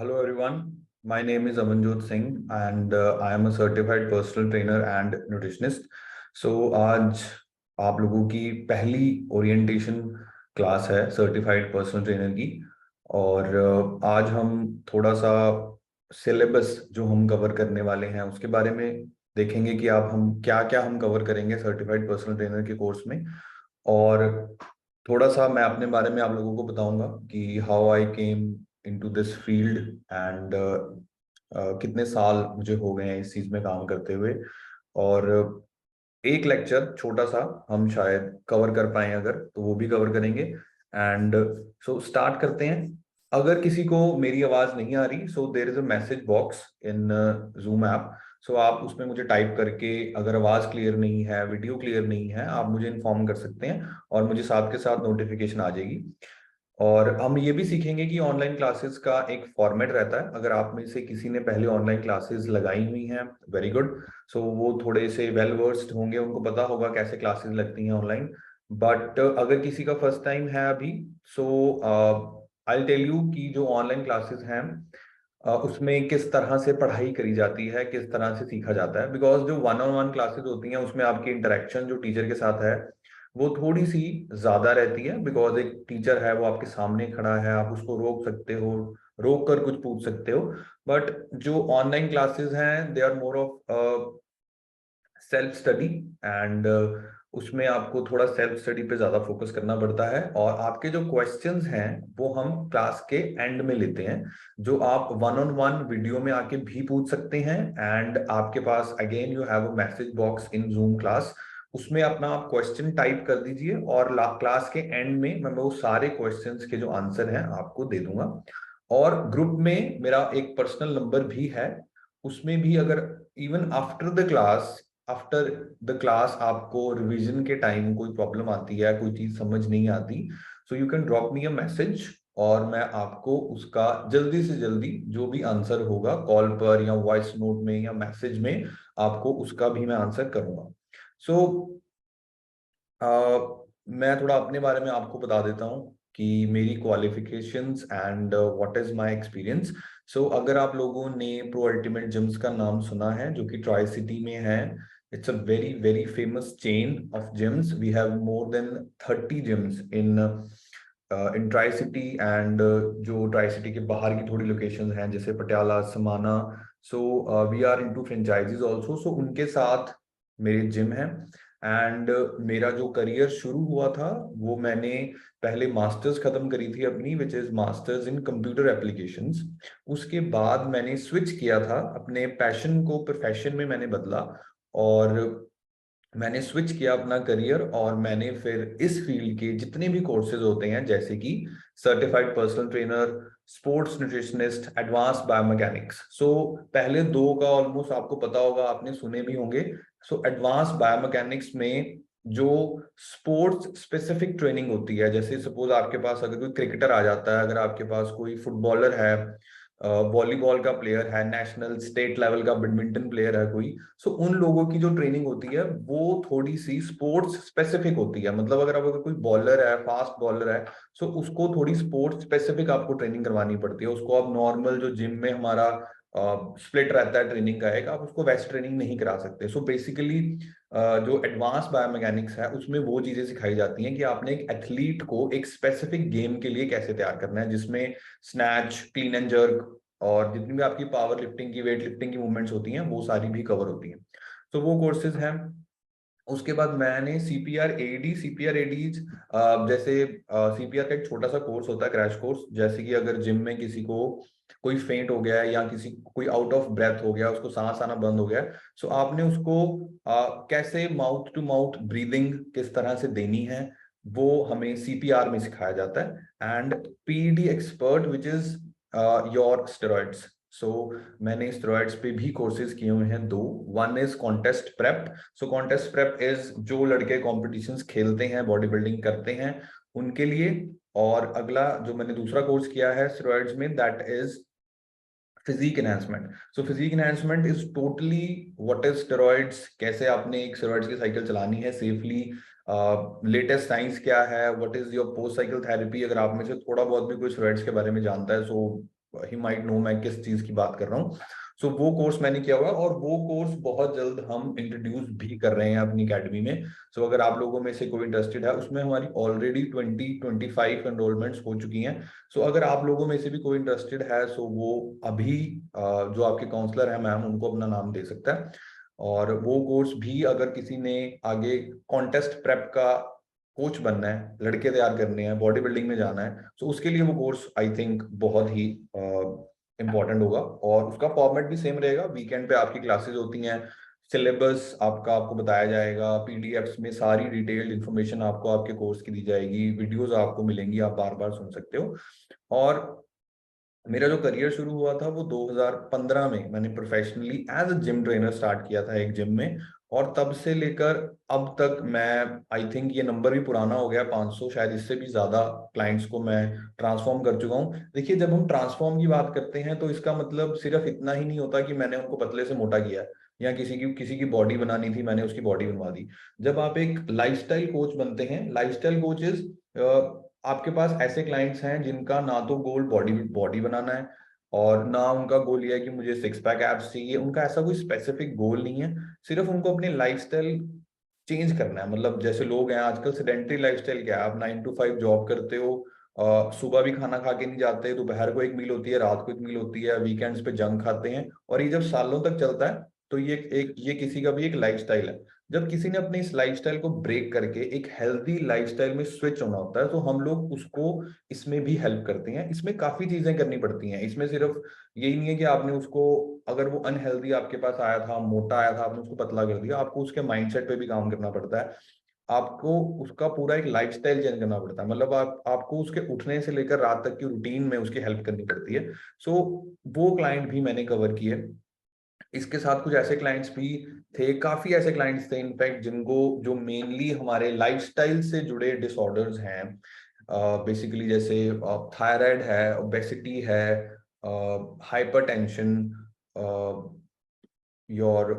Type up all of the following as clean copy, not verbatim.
Hello everyone, my name is Amanjot Singh and I am a certified personal trainer and nutritionist. So आज आप लोगों की पहली orientation class है certified personal trainer की। और आज हम थोड़ा सा सिलेबस जो हम कवर करने वाले हैं उसके बारे में देखेंगे कि आप हम क्या क्या हम कवर करेंगे सर्टिफाइड पर्सनल ट्रेनर के कोर्स में। और थोड़ा सा मैं अपने बारे में आप लोगों को बताऊंगा कि how I came into this field and कितने साल मुझे हो गए हैं इस चीज में काम करते हुए। और एक लेक्चर छोटा सा हम शायद कवर कर पाए, अगर तो वो भी कवर करेंगे। एंड सो स्टार्ट करते हैं। अगर किसी को मेरी आवाज नहीं आ रही, so there is a message box in Zoom app. So आप उसमें मुझे टाइप करके अगर आवाज क्लियर नहीं है, वीडियो क्लियर नहीं है, आप मुझे इन्फॉर्म कर सकते हैं और मुझे साथ के साथ नोटिफिकेशन आ जाएगी। और हम ये भी सीखेंगे कि ऑनलाइन क्लासेस का एक फॉर्मेट रहता है। अगर आप में से किसी ने पहले ऑनलाइन क्लासेस लगाई हुई हैं, वेरी गुड। सो वो थोड़े से वेल वर्स्ड होंगे, उनको पता होगा कैसे क्लासेस लगती हैं ऑनलाइन। बट अगर किसी का फर्स्ट टाइम है अभी, सो आई टेल यू कि जो ऑनलाइन क्लासेस हैं उसमें किस तरह से पढ़ाई करी जाती है, किस तरह से सीखा जाता है। बिकॉज जो वन ऑन वन क्लासेस होती हैं उसमें आपकी इंटरेक्शन जो टीचर के साथ है वो थोड़ी सी ज्यादा रहती है। बिकॉज एक टीचर है, वो आपके सामने खड़ा है, आप उसको रोक सकते हो, रोक कर कुछ पूछ सकते हो। बट जो ऑनलाइन क्लासेस हैं they are more of self study. And उसमें आपको थोड़ा सेल्फ स्टडी पे ज्यादा फोकस करना पड़ता है। और आपके जो क्वेश्चंस हैं वो हम क्लास के एंड में लेते हैं, जो आप वन ऑन वन वीडियो में आके भी पूछ सकते हैं। एंड आपके पास again you have a message box in Zoom class, उसमें अपना आप क्वेश्चन टाइप कर दीजिए और क्लास के एंड में मैं वो सारे क्वेश्चंस के जो आंसर हैं आपको दे दूंगा। और ग्रुप में मेरा एक पर्सनल नंबर भी है, उसमें भी अगर इवन आफ्टर द क्लास आपको रिवीजन के टाइम कोई प्रॉब्लम आती है, कोई चीज समझ नहीं आती, so you can drop me a message और मैं आपको उसका जल्दी से जल्दी जो भी आंसर होगा कॉल पर या वॉइस नोट में या मैसेज में, आपको उसका भी मैं आंसर करूंगा। सो मैं थोड़ा अपने बारे में आपको बता देता हूँ कि मेरी qualifications and what is my experience. So अगर आप लोगों ने प्रो अल्टीमेट जिम्स का नाम सुना है, जो कि ट्राई सिटी में है, it's a very very famous chain of gyms. We have more than 30 gyms in tricity. And जो ट्राई सिटी के बाहर की थोड़ी लोकेशंस हैं जैसे Patiala, Samana, so we are into franchisees also. So उनके साथ मेरे जिम है। एंड मेरा जो करियर शुरू हुआ था वो मैंने पहले मास्टर्स खत्म करी थी अपनी, which is masters in computer applications. उसके बाद मैंने स्विच किया था, अपने पैशन को प्रोफेशन में मैंने बदला और मैंने स्विच किया अपना करियर। और मैंने फिर इस फील्ड के जितने भी कोर्सेज होते हैं जैसे कि certified personal trainer, sports nutritionist, advance biomechanics, so पहले दो का ऑलमोस्ट आपको पता होगा, आपने सुने भी होंगे। सो एडवांस बायोमैकेनिक्स में जो स्पोर्ट्स स्पेसिफिक ट्रेनिंग होती है, जैसे सपोज आपके पास अगर कोई क्रिकेटर आ जाता है, अगर आपके पास कोई फुटबॉलर है, वॉलीबॉल का प्लेयर है, नेशनल स्टेट लेवल का बैडमिंटन प्लेयर है कोई, सो उन लोगों की जो ट्रेनिंग होती है वो थोड़ी सी स्पोर्ट्स स्पेसिफिक होती है। मतलब अगर कोई बॉलर है, फास्ट बॉलर है, सो उसको थोड़ी स्पोर्ट्स स्पेसिफिक आपको ट्रेनिंग करवानी पड़ती है। उसको आप नॉर्मल जो जिम में हमारा स्प्लिट रहता है ट्रेनिंग का एक, आप उसको वैसे ट्रेनिंग नहीं करा सकते। सो बेसिकली जो एडवांस बायोमैकेनिक्स है उसमें वो चीजें सिखाई जाती हैं कि आपने एक एथलीट को एक स्पेसिफिक गेम के लिए कैसे तैयार करना है, जिसमें स्नैच, क्लीन एंड जर्क और जितनी भी आपकी पावर लिफ्टिंग की, वेट लिफ्टिंग की मूवमेंट्स होती हैं वो सारी भी कवर होती हैं। तो वो कोर्सेज हैं। उसके बाद मैंने सीपीआर एडी जैसे सीपीआर का एक छोटा सा कोर्स होता है, क्रैश कोर्स। जैसे कि अगर जिम में किसी को कोई फेंट हो गया है या किसी कोई आउट ऑफ ब्रेथ हो गया, उसको सांस आना बंद हो गया, सो आपने उसको कैसे माउथ टू माउथ ब्रीदिंग किस तरह से देनी है वो हमें सीपीआर में सिखाया जाता है। And PD expert which is your steroids. So मैंने स्टेरॉइड्स पे भी कोर्सेज किए हुए हैं दो। One is contest prep. So contest prep is जो लड़के कॉम्पिटिशन्स खेलते हैं, बॉडी बिल्डिंग करते हैं, उनके लिए। और अगला जो मैंने दूसरा कोर्स किया है स्टेरॉइड्स में, that is physique enhancement. So physique enhancement is totally what is steroids, कैसे आपने एक स्टेरॉइड्स की साइकिल चलानी है सेफली, लेटेस्ट साइंस क्या है, what is your post cycle therapy. अगर आप में से थोड़ा बहुत भी कोई स्टेरॉइड्स के बारे में जानता है, सो ही माइट नो मैं किस चीज की बात कर रहा हूँ। सो वो कोर्स मैंने किया हुआ है, और वो कोर्स बहुत जल्द हम इंट्रोड्यूस भी कर रहे हैं अपनी अकेडमी में। सो अगर आप लोगों में से कोई इंटरेस्टेड है, उसमें हमारी ऑलरेडी 20-25 एनरोलमेंट्स हो चुकी हैं। सो अगर आप लोगों में से भी कोई इंटरेस्टेड है, सो वो अभी जो आपके काउंसलर है मैम, उनको अपना नाम दे सकता है। और वो कोर्स भी अगर किसी ने आगे कॉन्टेस्ट प्रेप का कोच बनना है, लड़के तैयार करने हैं, बॉडी बिल्डिंग में जाना है, तो उसके लिए वो कोर्स आई थिंक बहुत ही इंपॉर्टेंट होगा। और उसका फॉर्मेट भी सेम रहेगा, वीकेंड पे आपकी क्लासेस होती हैं, सिलेबस आपको बताया जाएगा, पीडीएफ्स में सारी डिटेल्ड इंफॉर्मेशन आपको आपके कोर्स की दी जाएगी, वीडियोस आपको मिलेंगी, आप बार बार सुन सकते हो। और मेरा जो करियर शुरू हुआ था वो 2015 में, मैंने professionally as a gym trainer start किया था एक जिम में। और तब से लेकर अब तक मैं, आई थिंक ये नंबर भी पुराना हो गया, 500 शायद इससे भी ज्यादा क्लाइंट्स को मैं ट्रांसफॉर्म कर चुका हूँ। देखिए, जब हम ट्रांसफॉर्म की बात करते हैं तो इसका मतलब सिर्फ इतना ही नहीं होता कि मैंने उनको पतले से मोटा किया है, या किसी की बॉडी बनानी थी, मैंने उसकी बॉडी बनवा दी। जब आप एक लाइफस्टाइल कोच बनते हैं, लाइफस्टाइल कोचेस, आपके पास ऐसे क्लाइंट्स हैं जिनका ना तो गोल बॉडी बॉडी बनाना है, और ना उनका गोल ये है कि मुझे सिक्स पैक एब्स चाहिए। उनका ऐसा कोई स्पेसिफिक गोल नहीं है, सिर्फ उनको अपनी लाइफस्टाइल चेंज करना है। मतलब जैसे लोग हैं आजकल, सेडेंटरी लाइफस्टाइल क्या है, आप 9 to 5 जॉब करते हो, सुबह भी खाना खा के नहीं जाते, दोपहर को एक मील होती है, रात को एक मील होती है, वीकेंड्स पे जंक खाते हैं, और ये जब सालों तक चलता है तो ये किसी का भी एक लाइफस्टाइल है। जब किसी ने अपने इस लाइफस्टाइल को ब्रेक करके एक हेल्दी लाइफस्टाइल में स्विच होना होता है, तो हम लोग उसको इसमें भी हेल्प करते हैं। इसमें काफी चीजें करनी पड़ती हैं, इसमें सिर्फ यही नहीं है कि आपने उसको, अगर वो अनहेल्दी आपके पास आया था, मोटा आया था, आपने उसको पतला कर दिया, आपको उसके माइंडसेट पे भी काम करना पड़ता है। आपको उसका पूरा एक लाइफस्टाइल चेंज करना पड़ता है, मतलब आपको उसके उठने से लेकर रात तक की रूटीन में उसकी हेल्प करनी पड़ती है। सो वो क्लाइंट भी मैंने कवर किए। इसके साथ कुछ ऐसे क्लाइंट्स भी थे, काफी ऐसे क्लाइंट्स थे इनफैक्ट, जिनको, जो मेनली हमारे लाइफस्टाइल से जुड़े डिसऑर्डर्स हैं, बेसिकली जैसे थायराइड है, ओबेसिटी है, हाइपरटेंशन, योर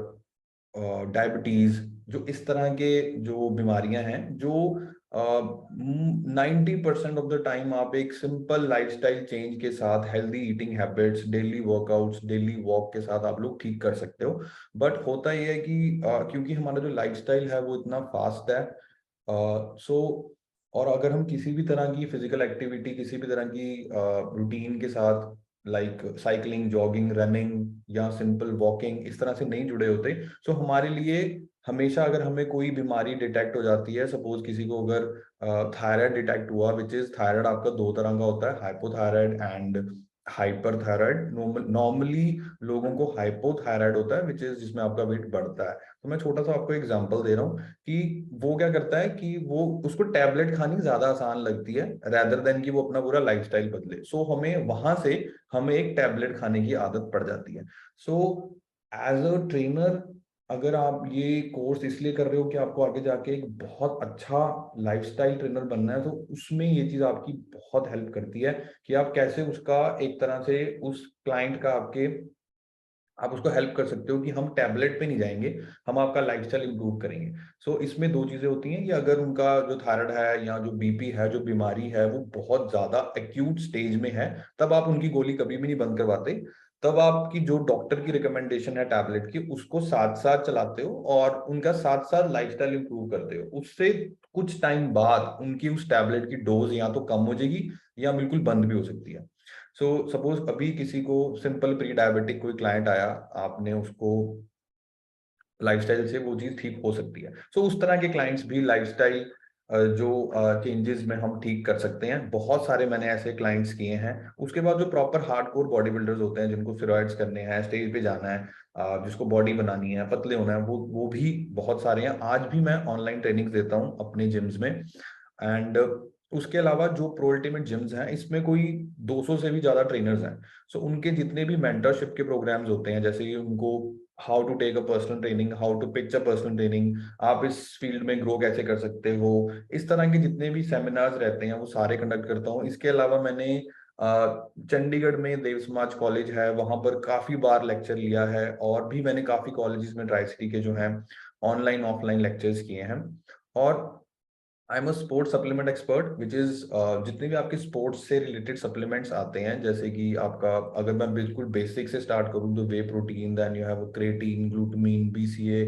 डायबिटीज, जो इस तरह के जो बीमारियां हैं, जो 90% ऑफ द टाइम आप एक सिंपल लाइफस्टाइल चेंज के साथ, healthy eating habits, daily workouts, daily walk के साथ आप लोग ठीक कर सकते हो। बट होता यह है कि क्योंकि हमारा जो लाइफस्टाइल है वो इतना फास्ट है, सो, और अगर हम किसी भी तरह की फिजिकल एक्टिविटी, किसी भी तरह की रूटीन के साथ, लाइक साइकिलिंग, जॉगिंग, रनिंग या सिंपल वॉकिंग, इस तरह से नहीं जुड़े होते, सो हमारे लिए हमेशा, अगर हमें कोई बीमारी डिटेक्ट हो जाती है, सपोज किसी को अगर थायराइड डिटेक्ट हुआ, विच इज, थायराइड आपका दो तरह का होता है, हाइपोथायराइड एंड हाइपरथायराइड। नॉर्मली लोगों को हाइपोथायराइड होता है, विच इज जिसमें आपका वेट बढ़ता है। तो मैं छोटा सा आपको एग्जांपल दे रहा हूँ कि वो क्या करता है कि वो, उसको टैबलेट खानी ज्यादा आसान लगती है रेदर देन कि वो अपना पूरा लाइफस्टाइल बदले। सो हमें वहां से, हमें एक टैबलेट खाने की आदत पड़ जाती है। सो एज अ ट्रेनर, अगर आप ये कोर्स इसलिए कर रहे हो कि आपको आगे जाके एक बहुत अच्छा लाइफस्टाइल ट्रेनर बनना है, तो उसमें ये चीज आपकी बहुत हेल्प करती है कि आप कैसे उसका, एक तरह से उस क्लाइंट का, आप उसको हेल्प कर सकते हो कि हम टैबलेट पे नहीं जाएंगे, हम आपका लाइफस्टाइल इंप्रूव करेंगे। सो इसमें दो चीजें होती हैं कि अगर उनका जो थायराइड है या जो बीपी है, जो बीमारी है, वो बहुत ज्यादा एक्यूट स्टेज में है, तब आप उनकी गोली कभी भी नहीं बंद करवाते। तब आपकी जो डॉक्टर की रिकमेंडेशन है टैबलेट की, उसको साथ साथ चलाते हो और उनका साथ साथ लाइफस्टाइल इंप्रूव करते हो। उससे कुछ टाइम बाद उनकी उस टैबलेट की डोज या तो कम हो जाएगी, या बिल्कुल बंद भी हो सकती है। सो सपोज अभी किसी को सिंपल प्री डायबिटिक कोई क्लाइंट आया, आपने उसको लाइफस्टाइल से वो चीज ठीक हो सकती है। सो उस तरह के क्लाइंट्स भी लाइफस्टाइल जो चेंजेस में हम ठीक कर सकते हैं, बहुत सारे मैंने ऐसे क्लाइंट्स किए हैं। उसके बाद जो प्रॉपर हार्डकोर बॉडी बिल्डर्स होते हैं, जिनको स्टेरॉइड्स करने हैं, स्टेज पे जाना है, जिसको बॉडी बनानी है, पतले होना है, वो भी बहुत सारे हैं। आज भी मैं ऑनलाइन ट्रेनिंग देता हूँ अपने जिम्स में। एंड उसके अलावा जो प्रो अल्टीमेट जिम्स हैं, इसमें कोई 200 से भी ज्यादा ट्रेनर्स हैं। सो उनके जितने भी मेंटरशिप के प्रोग्राम्स होते हैं, जैसे कि उनको how to take a personal training, how to pitch a personal training, आप इस फील्ड में ग्रो कैसे कर सकते हो, इस तरह के जितने भी सेमिनार्स रहते हैं वो सारे कंडक्ट करता हूँ। इसके अलावा मैंने चंडीगढ़ में देव समाज कॉलेज है, वहां पर काफी बार लेक्चर लिया है, और भी मैंने काफी कॉलेजेस में ट्राई सिटी के जो हैं ऑनलाइन ऑफलाइन लेक्चर्स किए हैं। और I am a sports supplement expert which is जितने भी आपके स्पोर्ट्स से रिलेटेड सप्लीमेंट्स आते हैं, जैसे कि आपका, अगर मैं बिल्कुल बेसिक से स्टार्ट करूं तो whey protein, then you have creatine, glutamine, BCA,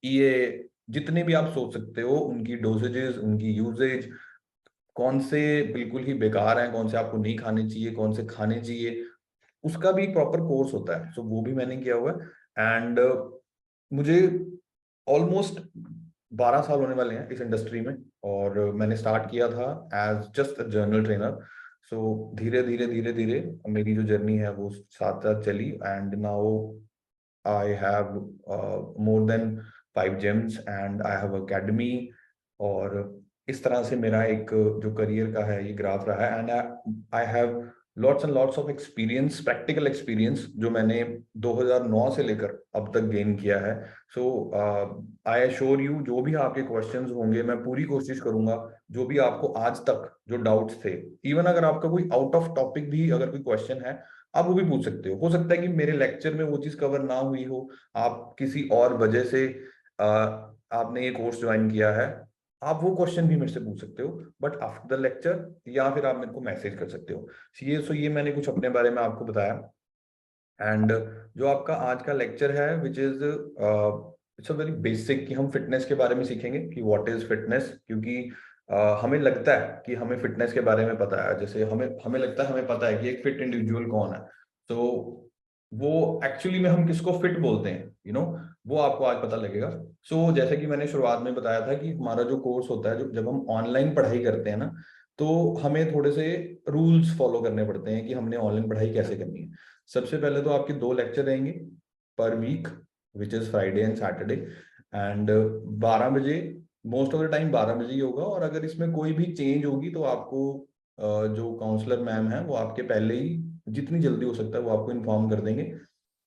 EA, जितने भी आप सोच सकते हो उनकी डोसेजेस, उनकी यूजेज, कौन से बिल्कुल ही बेकार हैं, कौन से आपको नहीं खाने चाहिए, कौन से खाने चाहिए, उसका भी एक प्रॉपर कोर्स होता है। सो वो भी मैंने किया हुआ है। एंड मुझे ऑलमोस्ट 12 साल होने वाले हैं इस इंडस्ट्री में, और मैंने स्टार्ट किया था as just a general trainer. So धीरे धीरे धीरे धीरे मेरी जो जर्नी है वो साथ साथ चली, and now I have more then 5 gyms and I have academy. और इस तरह से मेरा एक जो करियर का है ये ग्राफ रहा है, and I have lots and lots of experience, practical experience, जो मैंने 2009 से लेकर अब तक गेन किया है। सो आई एश्योर यू, जो भी आपके क्वेश्चंस होंगे मैं पूरी कोशिश करूंगा, जो भी आपको आज तक जो डाउट्स थे, इवन अगर आपका कोई आउट ऑफ टॉपिक भी अगर कोई क्वेश्चन है, आप वो भी पूछ सकते हो सकता है कि मेरे लेक्चर में वो चीज कवर ना हुई हो, आप किसी और वजह से आपने ये कोर्स ज्वाइन किया है, आप वो क्वेश्चन भी मेरे से पूछ सकते हो, बट आफ्टर द लेक्चर, या फिर आप मेरे को मैसेज कर सकते हो। ये मैंने कुछ अपने बारे में आपको बताया। एंड जो आपका आज का लेक्चर है which is it's a very basic, कि हम फिटनेस के बारे में सीखेंगे कि व्हाट इज फिटनेस, क्योंकि हमें लगता है कि हमें फिटनेस के बारे में पता है, जैसे हमें हमें लगता है हमें पता है कि एक फिट इंडिविजुअल कौन है। तो वो एक्चुअली में हम किसको फिट बोलते हैं, वो आपको आज पता लगेगा। जैसे कि मैंने शुरुआत में बताया था कि हमारा जो कोर्स होता है, जो जब हम ऑनलाइन पढ़ाई करते हैं ना, तो हमें थोड़े से रूल्स फॉलो करने पड़ते हैं कि हमने ऑनलाइन पढ़ाई कैसे करनी है। सबसे पहले तो आपके 2 लेक्चर रहेंगे per week, which is Friday and Saturday, and 12 बजे, मोस्ट ऑफ द टाइम 12 बजे ही होगा। और अगर इसमें कोई भी चेंज होगी तो आपको जो काउंसलर मैम है वो आपके पहले ही, जितनी जल्दी हो सकता है वो आपको इन्फॉर्म कर देंगे।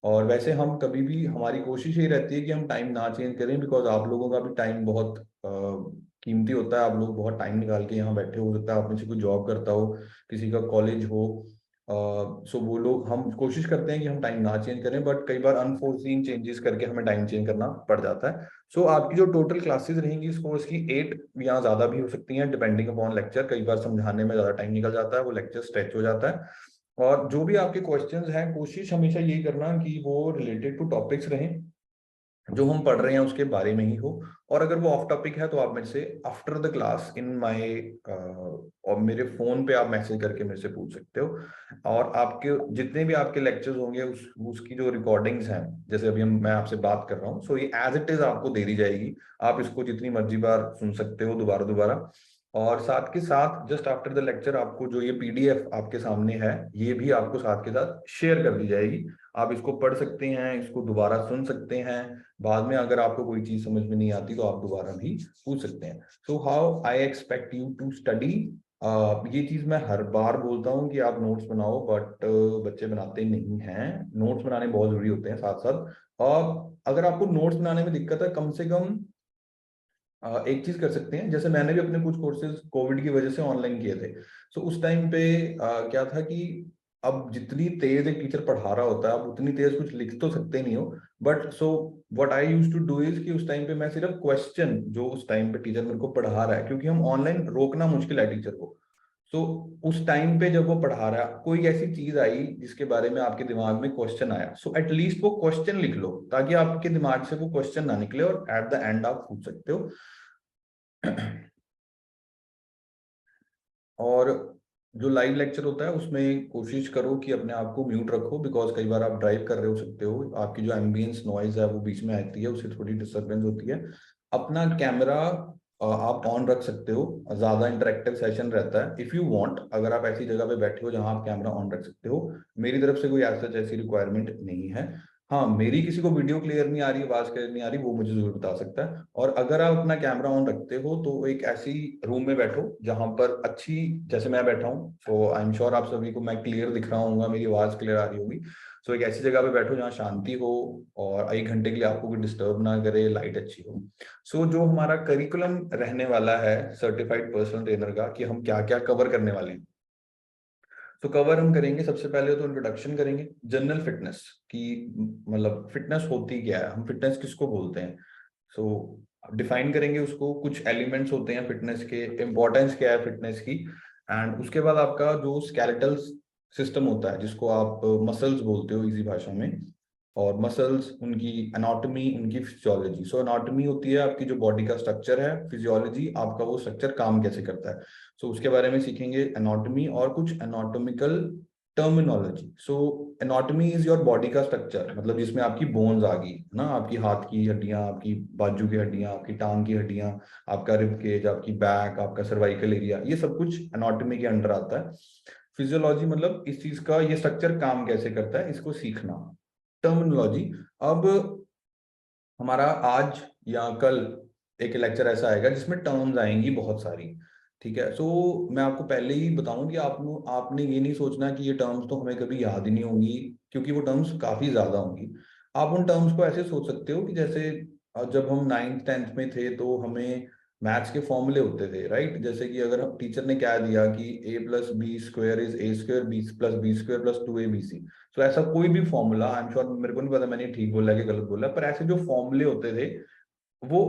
और वैसे हम कभी भी, हमारी कोशिश ये रहती है कि हम टाइम ना चेंज करें, बिकॉज आप लोगों का भी टाइम बहुत कीमती होता है। आप लोग बहुत टाइम निकाल के यहाँ बैठे, हो सकता है आप में से कोई जॉब करता हो, किसी का कॉलेज हो। सो वो लोग, हम कोशिश करते हैं कि हम टाइम ना चेंज करें, बट कई बार अनफोर्सीन चेंजेस करके हमें टाइम चेंज करना पड़ जाता है। आपकी जो टोटल क्लासेस रहेंगी इस कोर्स की, 8 या ज्यादा भी हो सकती हैं, डिपेंडिंग अपॉन लेक्चर। कई बार समझाने में ज्यादा टाइम निकल जाता है, वो लेक्चर स्ट्रेच हो जाता है। और जो भी आपके क्वेश्चंस हैं, कोशिश हमेशा यही करना कि वो रिलेटेड टू टॉपिक्स रहें, जो हम पढ़ रहे हैं उसके बारे में ही हो। और अगर वो ऑफ टॉपिक है तो आप मेरे से after the class in my, और मेरे फोन पे आप मैसेज करके मेरे से पूछ सकते हो। और आपके जितने भी आपके लेक्चर्स होंगे उसकी जो रिकॉर्डिंग्स हैं, जैसे अभी मैं आपसे बात कर रहा हूँ, ये एज इट इज आपको दे दी जाएगी। आप इसको जितनी मर्जी बार सुन सकते हो, दोबारा दोबारा। और साथ के साथ जस्ट आफ्टर द लेक्चर आपको जो ये पीडीएफ आपके सामने है, ये भी आपको साथ के साथ शेयर कर दी जाएगी। आप इसको पढ़ सकते हैं, इसको दोबारा सुन सकते हैं। बाद में अगर आपको कोई चीज समझ में नहीं आती तो आप दोबारा भी पूछ सकते हैं। How I expect you to study. ये चीज मैं हर बार बोलता हूँ कि आप नोट्स बनाओ, बट बच्चे बनाते नहीं हैं। नोट्स बनाने बहुत जरूरी होते हैं साथ साथ। और अगर आपको नोट्स बनाने में दिक्कत है, कम से कम एक चीज कर सकते हैं, जैसे मैंने भी अपने कुछ कोर्सेज कोविड की वजह से ऑनलाइन किए थे। उस टाइम पे क्या था कि अब जितनी तेज एक टीचर पढ़ा रहा होता है, आप उतनी तेज कुछ लिख तो सकते नहीं हो। But what I use to do is कि उस टाइम पे मैं सिर्फ क्वेश्चन, जो उस टाइम पे टीचर मेरे को पढ़ा रहा है, क्योंकि हम ऑनलाइन रोकना मुश्किल है टीचर को। उस टाइम पे जब वो पढ़ा रहा है, कोई ऐसी चीज आई जिसके बारे में आपके दिमाग में क्वेश्चन आया, एटलीस्ट वो क्वेश्चन लिख लो, ताकि आपके दिमाग से वो क्वेश्चन ना निकले और एट द एंड आप पूछ सकते हो। और जो लाइव लेक्चर होता है उसमें कोशिश करो कि अपने आप को म्यूट रखो, बिकॉज कई बार आप ड्राइव कर रहे हो सकते हो, आपकी जो एम्बियंस नॉइज है वो बीच में आती है, उससे थोड़ी डिस्टरबेंस होती है। अपना कैमरा आप ऑन रख सकते हो, ज्यादा इंटरेक्टिव सेशन रहता है इफ यू वांट। अगर आप ऐसी जगह पे बैठे हो जहां आप कैमरा ऑन रख सकते हो, मेरी तरफ से कोई ऐसी रिक्वायरमेंट नहीं है। हाँ, मेरी किसी को वीडियो क्लियर नहीं आ रही, आवाज क्लियर नहीं आ रही, वो मुझे जरूर बता सकता है। और अगर आप अपना कैमरा ऑन रखते हो तो एक ऐसी रूम में बैठो जहां पर अच्छी, जैसे मैं बैठा हूँ, आई एम श्योर आप सभी को मैं क्लियर दिख रहा हूँ, मेरी आवाज क्लियर आ रही होगी। एक ऐसी जगह पे बैठो जहाँ शांति हो, और 1 घंटे के लिए आपको कोई डिस्टर्ब ना करे, लाइट अच्छी हो। जो हमारा करिकुलम रहने वाला है सर्टिफाइड पर्सनल ट्रेनर का, कि हम क्या क्या कवर करने वाले हैं। कवर हम करेंगे, सबसे पहले तो इंट्रोडक्शन करेंगे जनरल फिटनेस की, मतलब फिटनेस होती क्या है, हम फिटनेस किसको बोलते हैं। सो डिफाइन करेंगे उसको, कुछ एलिमेंट्स होते हैं फिटनेस के, इंपॉर्टेंस क्या है फिटनेस की, एंड उसके बाद आपका जो स्केलेटल सिस्टम होता है जिसको आप मसल्स बोलते हो इजी भाषा में, और मसल्स उनकी एनाटॉमी, उनकी फिजियोलॉजी। सो एनाटॉमी होती है आपकी जो बॉडी का स्ट्रक्चर है, फिजियोलॉजी आपका वो स्ट्रक्चर काम कैसे करता है। सो उसके बारे में सीखेंगे, एनाटॉमी और कुछ anatomical terminology. So anatomy is your body का स्ट्रक्चर, मतलब जिसमें आपकी बोन्स आ गई ना, आपकी हाथ की हड्डियां, आपकी बाजू की हड्डियां, आपकी टांग की हड्डियां, आपका रिब केज, आपकी बैक, आपका सर्वाइकल एरिया, ये सब कुछ एनाटॉमी के अंडर आता है। फिजियोलॉजी मतलब इस चीज का ये स्ट्रक्चर काम कैसे करता है, इसको सीखना। टर्मिनोलॉजी, अब हमारा आज या कल एक लेक्चर ऐसा आएगा जिसमें टर्म्स आएंगी बहुत सारी, ठीक है। सो मैं आपको पहले ही बताऊं कि आपने ये नहीं सोचना कि ये टर्म्स तो हमें कभी याद ही नहीं होंगी, क्योंकि वो टर्म्स काफी ज्यादा होंगी। आप उन टर्म्स को ऐसे सोच सकते हो कि जैसे जब हम 9th 10th में थे तो हमें मैथ्स के फॉर्मूले होते थे, राइट। जैसे कि अगर टीचर ने क्या दिया कि a+b² is a², b+b² + 2abc। तो ऐसा कोई भी फॉर्मूला, आई एम श्योर, मेरे को नहीं पता मैंने ठीक बोला कि गलत बोला, पर ऐसे जो फॉर्मूले होते थे वो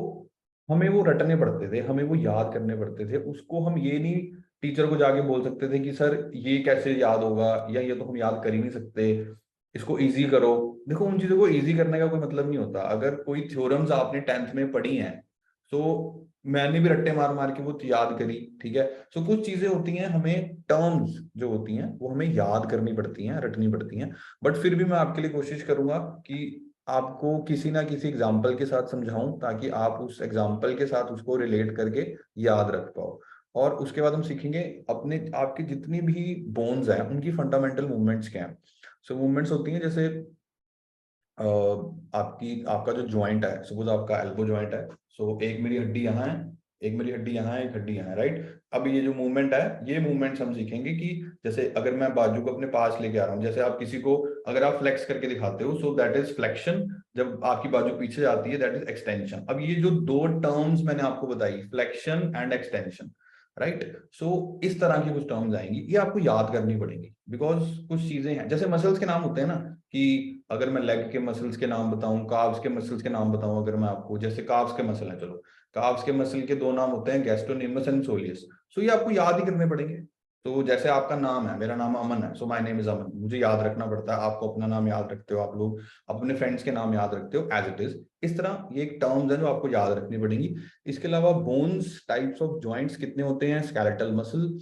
हमें वो रटने पड़ते थे, हमें वो याद करने पड़ते थे। उसको हम ये नहीं टीचर को जाके बोल सकते थे कि सर ये कैसे याद होगा, या ये तो हम याद कर ही नहीं सकते, इसको इजी करो। देखो उन चीजों को इजी करने का कोई मतलब नहीं होता। अगर कोई थ्योरम्स आपने 10th में पढ़ी हैं, तो मैंने भी रट्टे मार मार के वो याद करी, ठीक है। सो कुछ चीजें होती हैं, हमें टर्म्स जो होती हैं वो हमें याद करनी पड़ती हैं, रटनी पड़ती हैं। बट फिर भी मैं आपके लिए कोशिश करूंगा कि आपको किसी ना किसी एग्जाम्पल के साथ समझाऊं, ताकि आप उस एग्जाम्पल के साथ उसको रिलेट करके याद रख पाओ। और उसके बाद हम सीखेंगे अपने आपके जितनी भी बोन्स हैं उनकी फंडामेंटल मूवमेंट्स क्या हैं। सो मूवमेंट्स होती हैं जैसे आपका जो ज्वाइंट है, सपोज आपका एल्बो ज्वाइंट है। सो एक मेरी हड्डी यहाँ है, एक मेरी हड्डी यहाँ है, एक हड्डी यहाँ है, राइट। अब ये जो मूवमेंट है, ये मूवमेंट्स हम सीखेंगे कि जैसे अगर मैं बाजू को अपने पास लेके आ रहा हूँ, जैसे आप किसी को अगर आप फ्लेक्स करके दिखाते हो, सो दैट इज फ्लेक्शन। जब आपकी बाजू पीछे जाती है, दैट इज एक्सटेंशन। अब ये जो दो टर्म्स मैंने आपको बताई, फ्लेक्शन एंड एक्सटेंशन, राइट। सो इस तरह की कुछ टर्म्स आएंगी, ये आपको याद करनी पड़ेंगी, बिकॉज कुछ चीजें हैं जैसे मसल्स के नाम होते हैं ना, कि अगर मैं लेग के मसल्स के नाम बताऊं, काव्स के मसल्स के नाम बताऊं, अगर मैं आपको, जैसे काव्स के मसल हैं, चलो काव्स के मसल के दो नाम होते हैं, गैस्ट्रोनेमस एंड सोलियस। सो ये आपको याद ही करने पड़ेंगे। तो जैसे आपका नाम है, मेरा नाम अमन है, सो माय नेम इज अमन, मुझे याद रखना पड़ता है। आपको अपना नाम याद रखते हो, आप लोग अपने फ्रेंड्स के नाम याद रखते हो एज इट इज। इस तरह ये एक टर्म्स है जो आपको याद रखनी पड़ेंगी। इसके अलावा बोन्स, टाइप्स ऑफ जॉइंट्स कितने होते हैं, स्केलेटल मसल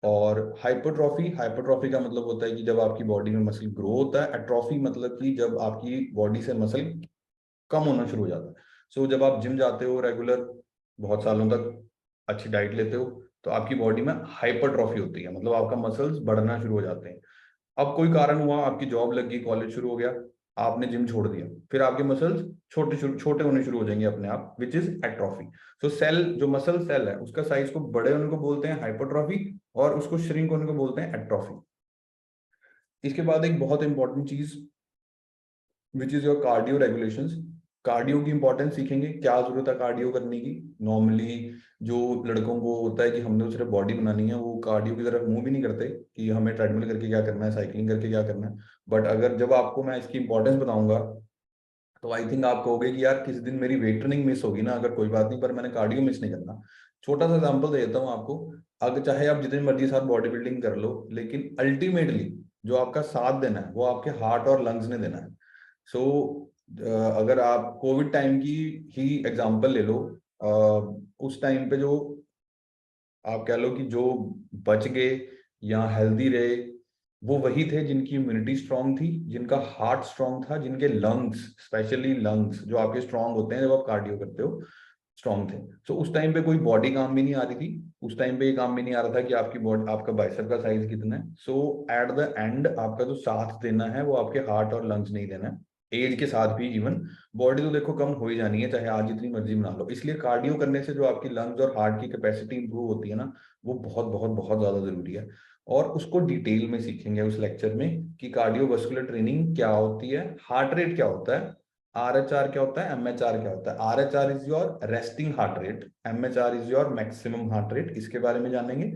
और हाइपरट्रॉफी। हाइपरट्रॉफी का मतलब होता है कि जब आपकी बॉडी में मसल ग्रो होता है, एट्रॉफी मतलब कि जब आपकी बॉडी से मसल कम होना शुरू हो जाता है। सो जब आप जिम जाते हो रेगुलर, बहुत सालों तक अच्छी डाइट लेते हो, तो आपकी बॉडी में हाइपरट्रॉफी होती है, मतलब आपका मसल्स बढ़ना शुरू हो जाते हैं। अब कोई कारण हुआ, आपकी जॉब लग गई, कॉलेज शुरू हो गया, आपने जिम छोड़ दिया, फिर आपके मसल्स छोटे होने शुरू हो जाएंगे अपने आप, which is atrophy. So cell, जो मसल सेल है, उसका साइज को बड़े होने को बोलते हैं हाइपरट्रॉफी, और उसको श्रिंक होने को बोलते हैं एट्रॉफी। इसके बाद एक बहुत इंपॉर्टेंट चीज विच is your cardio regulations. Cardio की इंपॉर्टेंस सीखेंगे, क्या जरूरत है कार्डियो करने की। नॉर्मली जो लड़कों को होता है कि हमने तो सिर्फ बॉडी बनानी है, वो कार्डियो की तरफ मूव भी नहीं करते कि हमें ट्रेडमिल करके क्या करना है, साइकिलिंग करके क्या करना है। बट अगर जब आपको मैं इसकी इंपॉर्टेंस बताऊंगा, तो आई थिंक आप कहोगे कि यार किसी दिन मेरी वेट ट्रेनिंग मिस होगी ना, अगर कोई बात नहीं, पर मैंने कार्डियो मिस नहीं करना। छोटा सा एग्जांपल दे देता हूँ आपको। अगर चाहे आप जितनी मर्जी साथ बॉडी बिल्डिंग कर लो, लेकिन अल्टीमेटली जो आपका साथ देना है वो आपके हार्ट और लंग्स ने देना है। सो अगर आप कोविड टाइम की ही एग्जांपल ले लो, उस टाइम पे जो आप कह लो कि जो बच गए या हेल्दी रहे, वो वही थे जिनकी इम्यूनिटी स्ट्रांग थी, जिनका हार्ट स्ट्रांग था, जिनके लंग्स, स्पेशली लंग्स जो आपके स्ट्रांग होते हैं जब आप कार्डियो करते हो, स्ट्रांग थे। सो उस टाइम पे कोई बॉडी काम भी नहीं आ रही थी, उस टाइम पे ये काम भी नहीं आ रहा था कि आपकी बॉडी, आपका बाइसेप का साइज कितना है। सो एट द एंड आपका जो साथ देना है वो आपके हार्ट और लंग्स नहीं देना है, एज के साथ भी। इवन बॉडी तो देखो कम हो ही जानी है, चाहे आज जितनी मर्जी बना लो। इसलिए कार्डियो करने से जो आपकी लंग्स और हार्ट की कैपेसिटी इंप्रूव होती है ना, वो बहुत बहुत बहुत ज्यादा जरूरी है। और उसको डिटेल में सीखेंगे उस लेक्चर में कि कार्डियोवास्कुलर ट्रेनिंग क्या होती है, हार्ट रेट क्या होता है, RHR क्या होता है, MHR क्या होता है। RHR is your resting heart rate, MHR is your maximum heart rate, इसके बारे में जानेंगे।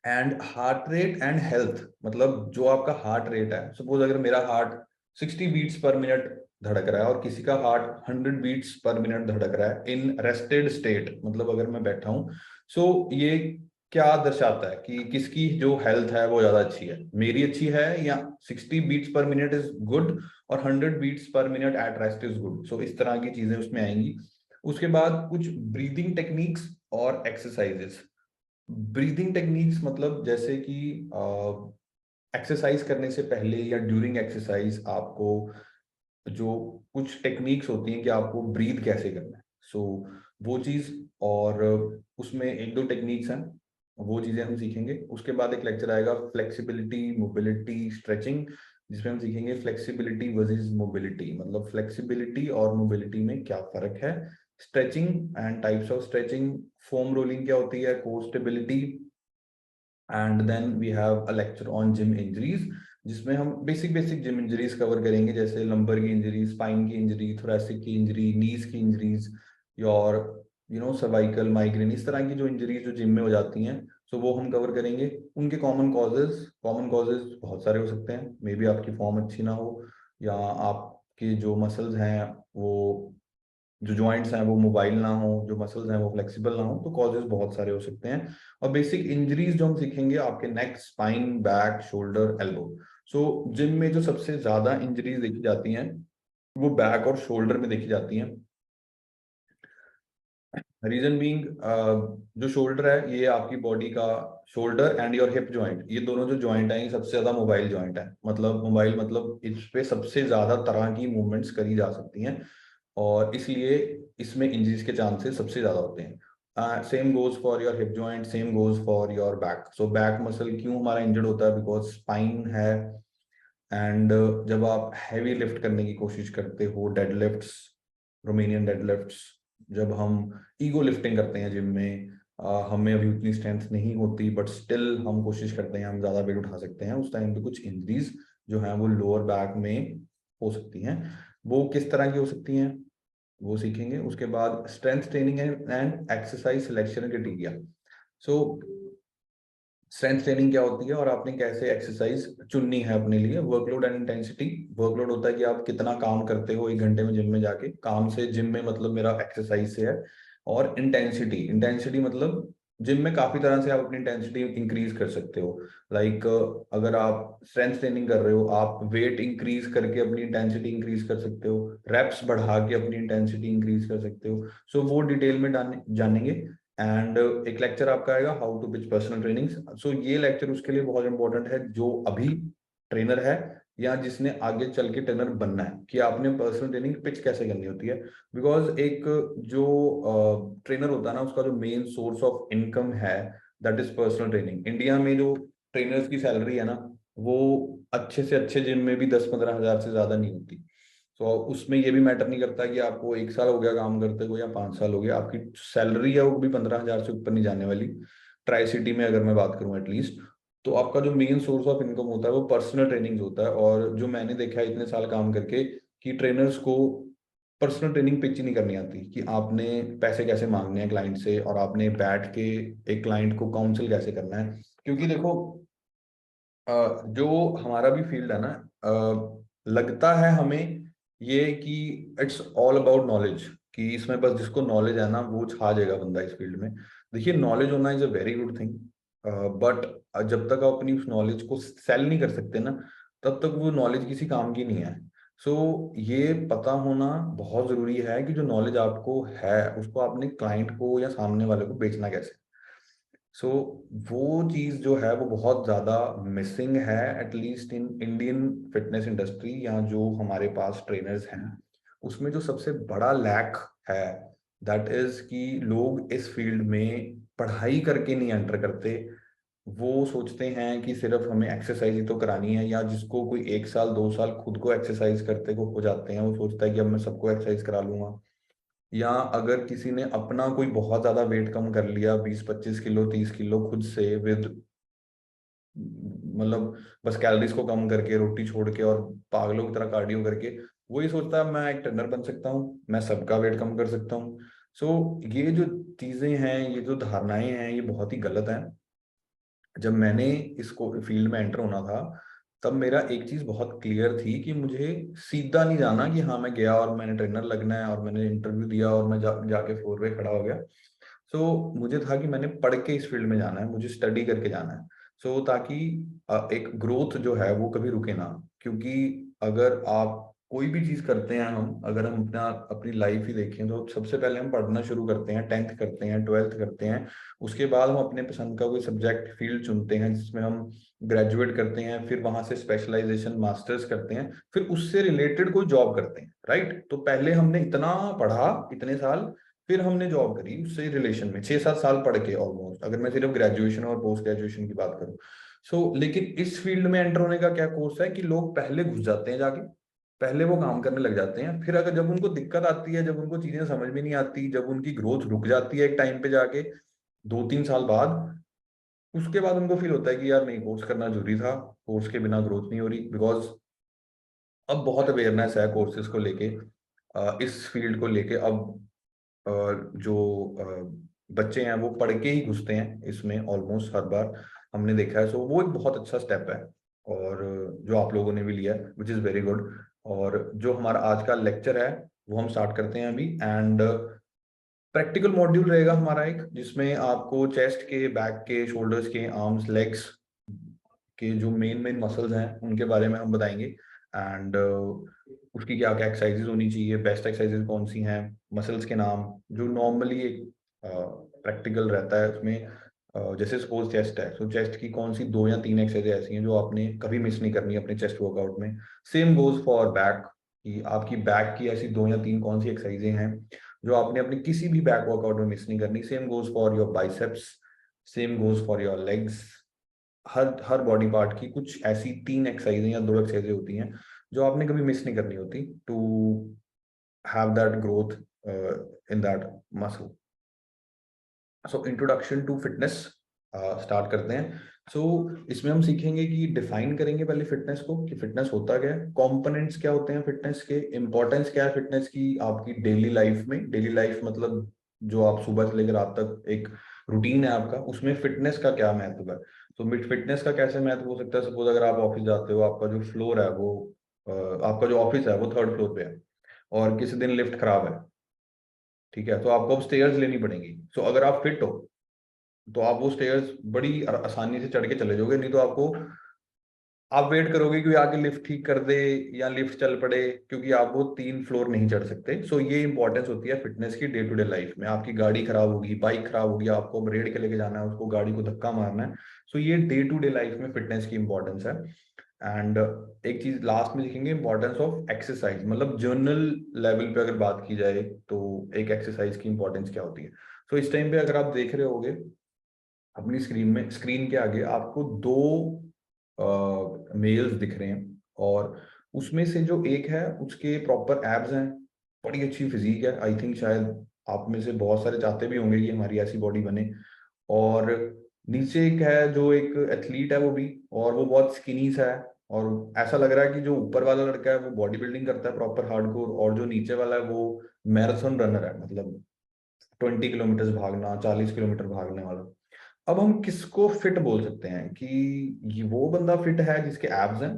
And heart rate and health, मतलब जो आपका हार्ट रेट है, सपोज अगर मेरा हार्ट 60 बीट्स पर मिनट धड़क रहा है और किसी का हार्ट 100 बीट्स पर मिनट धड़क रहा है इन रेस्टेड स्टेट, मतलब अगर मैं बैठा हूं। सो ये क्या दर्शाता है कि किसकी जो हेल्थ है वो ज्यादा अच्छी है, मेरी अच्छी है, या 60 beats per minute is good और 100 beats per minute at rest is good. So इस तरह की चीजें उसमें आएंगी। उसके बाद कुछ ब्रीदिंग टेक्निक्स और एक्सरसाइजेस। ब्रीदिंग टेक्निक्स मतलब जैसे कि एक्सरसाइज करने से पहले या ड्यूरिंग एक्सरसाइज आपको जो कुछ टेक्निक्स होती हैं कि आपको ब्रीथ कैसे करना है। सो वो चीज, और उसमें एक दो टेक्निक्स हैं, वो चीजें हम सीखेंगे। उसके बाद एक लेक्चर आएगा फ्लेक्सिबिलिटी मोबिलिटी स्ट्रेचिंग, जिसमें हम सीखेंगे फ्लेक्सिबिलिटी वर्सेस मोबिलिटी, मतलब फ्लेक्सिबिलिटी और मोबिलिटी में क्या फर्क है, stretching and types of stretching, foam rolling क्या होती है, core stability, and then we have a lecture on gym injuries, जिसमें हम basic basic gym injuries cover करेंगे, जैसे लंबर की इंजरी, स्पाइन की इंजरी, थोरेसिक की इंजरी, नीज की इंजरीज, और सर्वाइकल, माइग्रेन, इस तरह की जो इंजरीज जो जिम में हो जाती हैं, सो वो हम कवर करेंगे। उनके कॉमन कॉजेज बहुत सारे हो सकते हैं, मे बी आपकी फॉर्म अच्छी ना हो, या आपके जो मसल्स हैं वो, जो जॉइंट्स हैं वो मोबाइल ना हो, जो मसल्स हैं वो फ्लेक्सिबल ना हो, तो कॉजेज बहुत सारे हो सकते हैं। और बेसिक इंजरीज जो हम सीखेंगे आपके नेक, स्पाइन, बैक, शोल्डर, एल्बो। सो जिम में जो सबसे ज्यादा इंजरीज देखी जाती हैं वो बैक और शोल्डर में देखी जाती हैं। रीजन बीइंग, जो शोल्डर है ये आपकी बॉडी का, shoulder and your hip joint, ये दोनों जो जॉइंट है ये सबसे ज्यादा मोबाइल जॉइंट है, मतलब मोबाइल मतलब इस पे सबसे ज्यादा तरह की मूवमेंट्स करी जा सकती हैं, और इसलिए इसमें इंजरीज के चांसेस सबसे ज्यादा होते हैं। Same goes for your hip joint, same goes for your back. So back muscle क्यों हमारा इंजर्ड होता है, बिकॉज स्पाइन है, एंड जब आप हैवी लिफ्ट करने की कोशिश करते हो, डेडलिफ्ट्स, रोमेनियन डेडलिफ्ट्स, जब हम ईगो लिफ्टिंग करते हैं जिम में, हमें अभी उतनी स्ट्रेंथ नहीं होती बट स्टिल हम कोशिश करते हैं हम ज्यादा वेट उठा सकते हैं, उस टाइम पे कुछ इंजरीज जो हैं वो लोअर बैक में हो सकती हैं। वो किस तरह की हो सकती हैं वो सीखेंगे। उसके बाद strength training and exercise selection criteria. So strength training क्या होती है और आपने कैसे एक्सरसाइज चुननी है अपने लिए। वर्कलोड एंड इंटेंसिटी, वर्कलोड होता है कि आप कितना काम करते हो एक घंटे में जिम में जाके, काम से जिम में मतलब मेरा एक्सरसाइज से है। और इंटेंसिटी, इंटेंसिटी मतलब जिम में काफी तरह से आप अपनी इंटेंसिटी इंक्रीज कर सकते हो। लाइक अगर आप स्ट्रेंथ ट्रेनिंग कर रहे हो, आप वेट इंक्रीज करके अपनी इंटेंसिटी इंक्रीज कर सकते हो, रेप्स बढ़ा के अपनी इंटेंसिटी इंक्रीज कर सकते हो। सो वो डिटेल में जानेंगे। एंड एक लेक्चर आपका आएगा how to pitch personal training. So ये लेक्चर उसके लिए बहुत इंपॉर्टेंट है जो अभी ट्रेनर है या जिसने आगे चल के ट्रेनर बनना है, कि आपने पर्सनल ट्रेनिंग पिच कैसे करनी होती है। बिकॉज एक जो ट्रेनर होता है ना, उसका जो मेन सोर्स ऑफ इनकम है that is personal training. India में जो ट्रेनर्स की सैलरी है ना, वो अच्छे से अच्छे जिम में भी 10-15 हजार से ज्यादा नहीं होती। तो उसमें ये भी मैटर नहीं करता कि आपको 1 साल हो गया काम करते हुए या 5 साल हो गया, आपकी सैलरी है वो भी 15 हजार से ऊपर नहीं जाने वाली, ट्राई सिटी में अगर मैं बात करूं एटलीस्ट। तो आपका जो मेन सोर्स ऑफ इनकम होता है वो पर्सनल ट्रेनिंग होता है। और जो मैंने देखा है इतने साल काम करके, कि ट्रेनर्स को पर्सनल ट्रेनिंग पिच ही नहीं करनी आती, कि आपने पैसे कैसे मांगने हैं क्लाइंट से और आपने बैठ के एक क्लाइंट को काउंसिल कैसे करना है। क्योंकि देखो जो हमारा भी फील्ड है ना, लगता है हमें ये कि इट्स ऑल अबाउट नॉलेज, कि इसमें बस जिसको नॉलेज है ना वो छा जाएगा बंदा इस फील्ड में। देखिए नॉलेज होना is a very good thing, but जब तक आप अपनी उस नॉलेज को सेल नहीं कर सकते ना, तब तक वो नॉलेज किसी काम की नहीं है। सो ये पता होना बहुत जरूरी है कि जो नॉलेज आपको है उसको आपने क्लाइंट को या सामने वाले को बेचना कैसे। सो वो चीज जो है वो बहुत ज्यादा मिसिंग है at least in Indian fitness industry, या जो हमारे पास ट्रेनर्स हैं उसमें जो सबसे बड़ा लैक है दैट इज कि लोग इस फील्ड में पढ़ाई करके नहीं एंटर करते। वो सोचते हैं कि सिर्फ हमें एक्सरसाइज ही तो करानी है, या जिसको कोई 1 साल 2 साल खुद को एक्सरसाइज करते को हो जाते हैं वो सोचता है कि अब मैं सबको एक्सरसाइज करा लूंगा। या अगर किसी ने अपना कोई बहुत ज्यादा वेट कम कर लिया, 20-25 किलो 30 किलो खुद से, विद मतलब बस कैलोरीज को कम करके, रोटी छोड़ के और पागलों की तरह कार्डियो करके, वही सोचता है मैं एक ट्रेनर बन सकता हूँ, मैं सबका वेट कम कर सकता हूँ। सो ये जो चीजें हैं, ये जो धारणाएं हैं, ये बहुत ही गलत हैं। जब मैंने इसको फील्ड में एंटर होना था तब मेरा एक चीज बहुत क्लियर थी कि मुझे सीधा नहीं जाना कि हाँ मैं गया और मैंने ट्रेनर लगना है और मैंने इंटरव्यू दिया और मैं जाके 4 वे खड़ा हो गया। सो मुझे था कि मैंने पढ़ के इस फील्ड में जाना है, मुझे स्टडी करके जाना है। ताकि एक ग्रोथ जो है वो कभी रुके ना। क्योंकि अगर आप कोई भी चीज करते हैं, हम अगर हम अपनी लाइफ ही देखें तो सबसे पहले हम पढ़ना शुरू करते हैं, 10th करते हैं, 12th करते हैं। उसके बाद हम अपने पसंद का कोई सब्जेक्ट फील्ड चुनते हैं जिसमें हम ग्रेजुएट करते हैं, फिर वहां से स्पेशलाइजेशन मास्टर्स करते हैं, फिर उससे रिलेटेड कोई जॉब करते हैं, राइट। तो पहले हमने इतना पढ़ा, इतने साल, फिर हमने जॉब करी उससे रिलेशन में 6-7 साल पढ़ के ऑलमोस्ट, अगर मैं सिर्फ ग्रेजुएशन और पोस्ट ग्रेजुएशन की बात करूं। लेकिन इस फील्ड में एंटर होने का क्या कोर्स है कि लोग पहले घुस जाते हैं जाके, पहले वो काम करने लग जाते हैं, फिर अगर जब उनको दिक्कत आती है, जब उनको चीजें समझ में नहीं आती, जब उनकी ग्रोथ रुक जाती है एक टाइम पे जाके 2-3 साल बाद, उसके बाद उनको फील होता है कि यार नहीं, कोर्स करना जरूरी था, कोर्स के बिना ग्रोथ नहीं हो रही। बिकॉज अब बहुत अवेयरनेस है कोर्सेज को लेके, इस फील्ड को लेके। अब जो बच्चे हैं वो पढ़ के ही घुसते हैं इसमें ऑलमोस्ट हर बार, हमने देखा है। वो एक बहुत अच्छा स्टेप है, और जो आप लोगों ने भी लिया है, विच इज़ वेरी गुड। और जो हमारा आज का लेक्चर है वो हम स्टार्ट करते हैं अभी। एंड प्रैक्टिकल मॉड्यूल रहेगा हमारा एक, जिसमें आपको चेस्ट के, बैक के, शोल्डर्स के, आर्म्स, लेग्स के जो मेन मेन मसल्स हैं उनके बारे में हम बताएंगे। एंड उसकी क्या क्या एक्सरसाइजेज होनी चाहिए, बेस्ट एक्सरसाइजेज कौन सी हैं, मसल्स के नाम, जो नॉर्मली एक प्रैक्टिकल रहता है उसमें। जैसे सपोज चेस्ट है, तो चेस्ट की कौन सी 2 या 3 एक्सरसाइज ऐसी हैं जो आपने कभी मिस नहीं करनी अपने चेस्ट वर्कआउट में। सेम गोज फॉर बैक, कि आपकी बैक की ऐसी 2 या 3 कौन सी एक्सरसाइजें हैं जो आपने अपने किसी भी बैक वर्कआउट में मिस नहीं करनी। Same goes for your biceps, same goes for your legs. Her her body part की कुछ ऐसी 3 एक्सरसाइजें या 2 एक्सरसाइजें होती हैं जो आपने कभी मिस नहीं करनी होती, to have that growth in that muscle. Introduction to fitness start करते हैं। इसमें हम सीखेंगे कि डिफाइन करेंगे पहले फिटनेस को, कि फिटनेस होता क्या है, कंपोनेंट्स क्या होते हैं फिटनेस के, इंपॉर्टेंस क्या है फिटनेस की आपकी डेली लाइफ में। डेली लाइफ मतलब जो आप सुबह से लेकर रात तक एक रूटीन है आपका, उसमें फिटनेस का क्या महत्व है। फिटनेस का कैसे महत्व हो सकता है। सपोज अगर आप ऑफिस जाते हो, आपका जो फ्लोर है वो आपका जो ऑफिस है वो 3rd फ्लोर पे है, और किसी दिन लिफ्ट खराब है, ठीक है, तो आपको अब स्टेयर्स लेनी पड़ेंगी। अगर आप फिट हो तो आप वो स्टेयर्स बड़ी आसानी से चढ़ के चले जाओगे, नहीं तो आपको, आप वेट करोगे कि आके लिफ्ट ठीक कर दे या लिफ्ट चल पड़े, क्योंकि आप वो 3 फ्लोर नहीं चढ़ सकते। ये इंपॉर्टेंस होती है फिटनेस की डे टू डे लाइफ में। आपकी गाड़ी खराब होगी, बाइक खराब होगी, आपको रेड के लेके जाना है, उसको गाड़ी को धक्का मारना है। ये डे टू डे लाइफ में फिटनेस की इंपॉर्टेंस है। एंड एक चीज लास्ट में लिखेंगे, इंपॉर्टेंस ऑफ एक्सरसाइज, मतलब जर्नल लेवल पे अगर बात की जाए तो एक एक्सरसाइज की इंपॉर्टेंस क्या होती है। इस टाइम पे अगर आप देख रहे होगे अपनी स्क्रीन में, स्क्रीन के आगे आपको 2 मेल्स दिख रहे हैं, और उसमें से जो एक है उसके प्रॉपर एब्स हैं, बड़ी अच्छी फिजिक है। आई थिंक शायद आप में से बहुत सारे चाहते भी होंगे कि हमारी ऐसी बॉडी बने। और नीचे एक है जो एक एथलीट है वो भी, और वो बहुत स्किनी सा है, और ऐसा लग रहा है कि जो ऊपर वाला लड़का है वो बॉडी बिल्डिंग करता है प्रॉपर हार्डकोर, और जो नीचे वाला है वो मैराथन रनर है, मतलब 20 किलोमीटर भागना, 40 किलोमीटर भागने वाला। अब हम किसको फिट बोल सकते हैं कि ये वो बंदा फिट है जिसके एब्स हैं,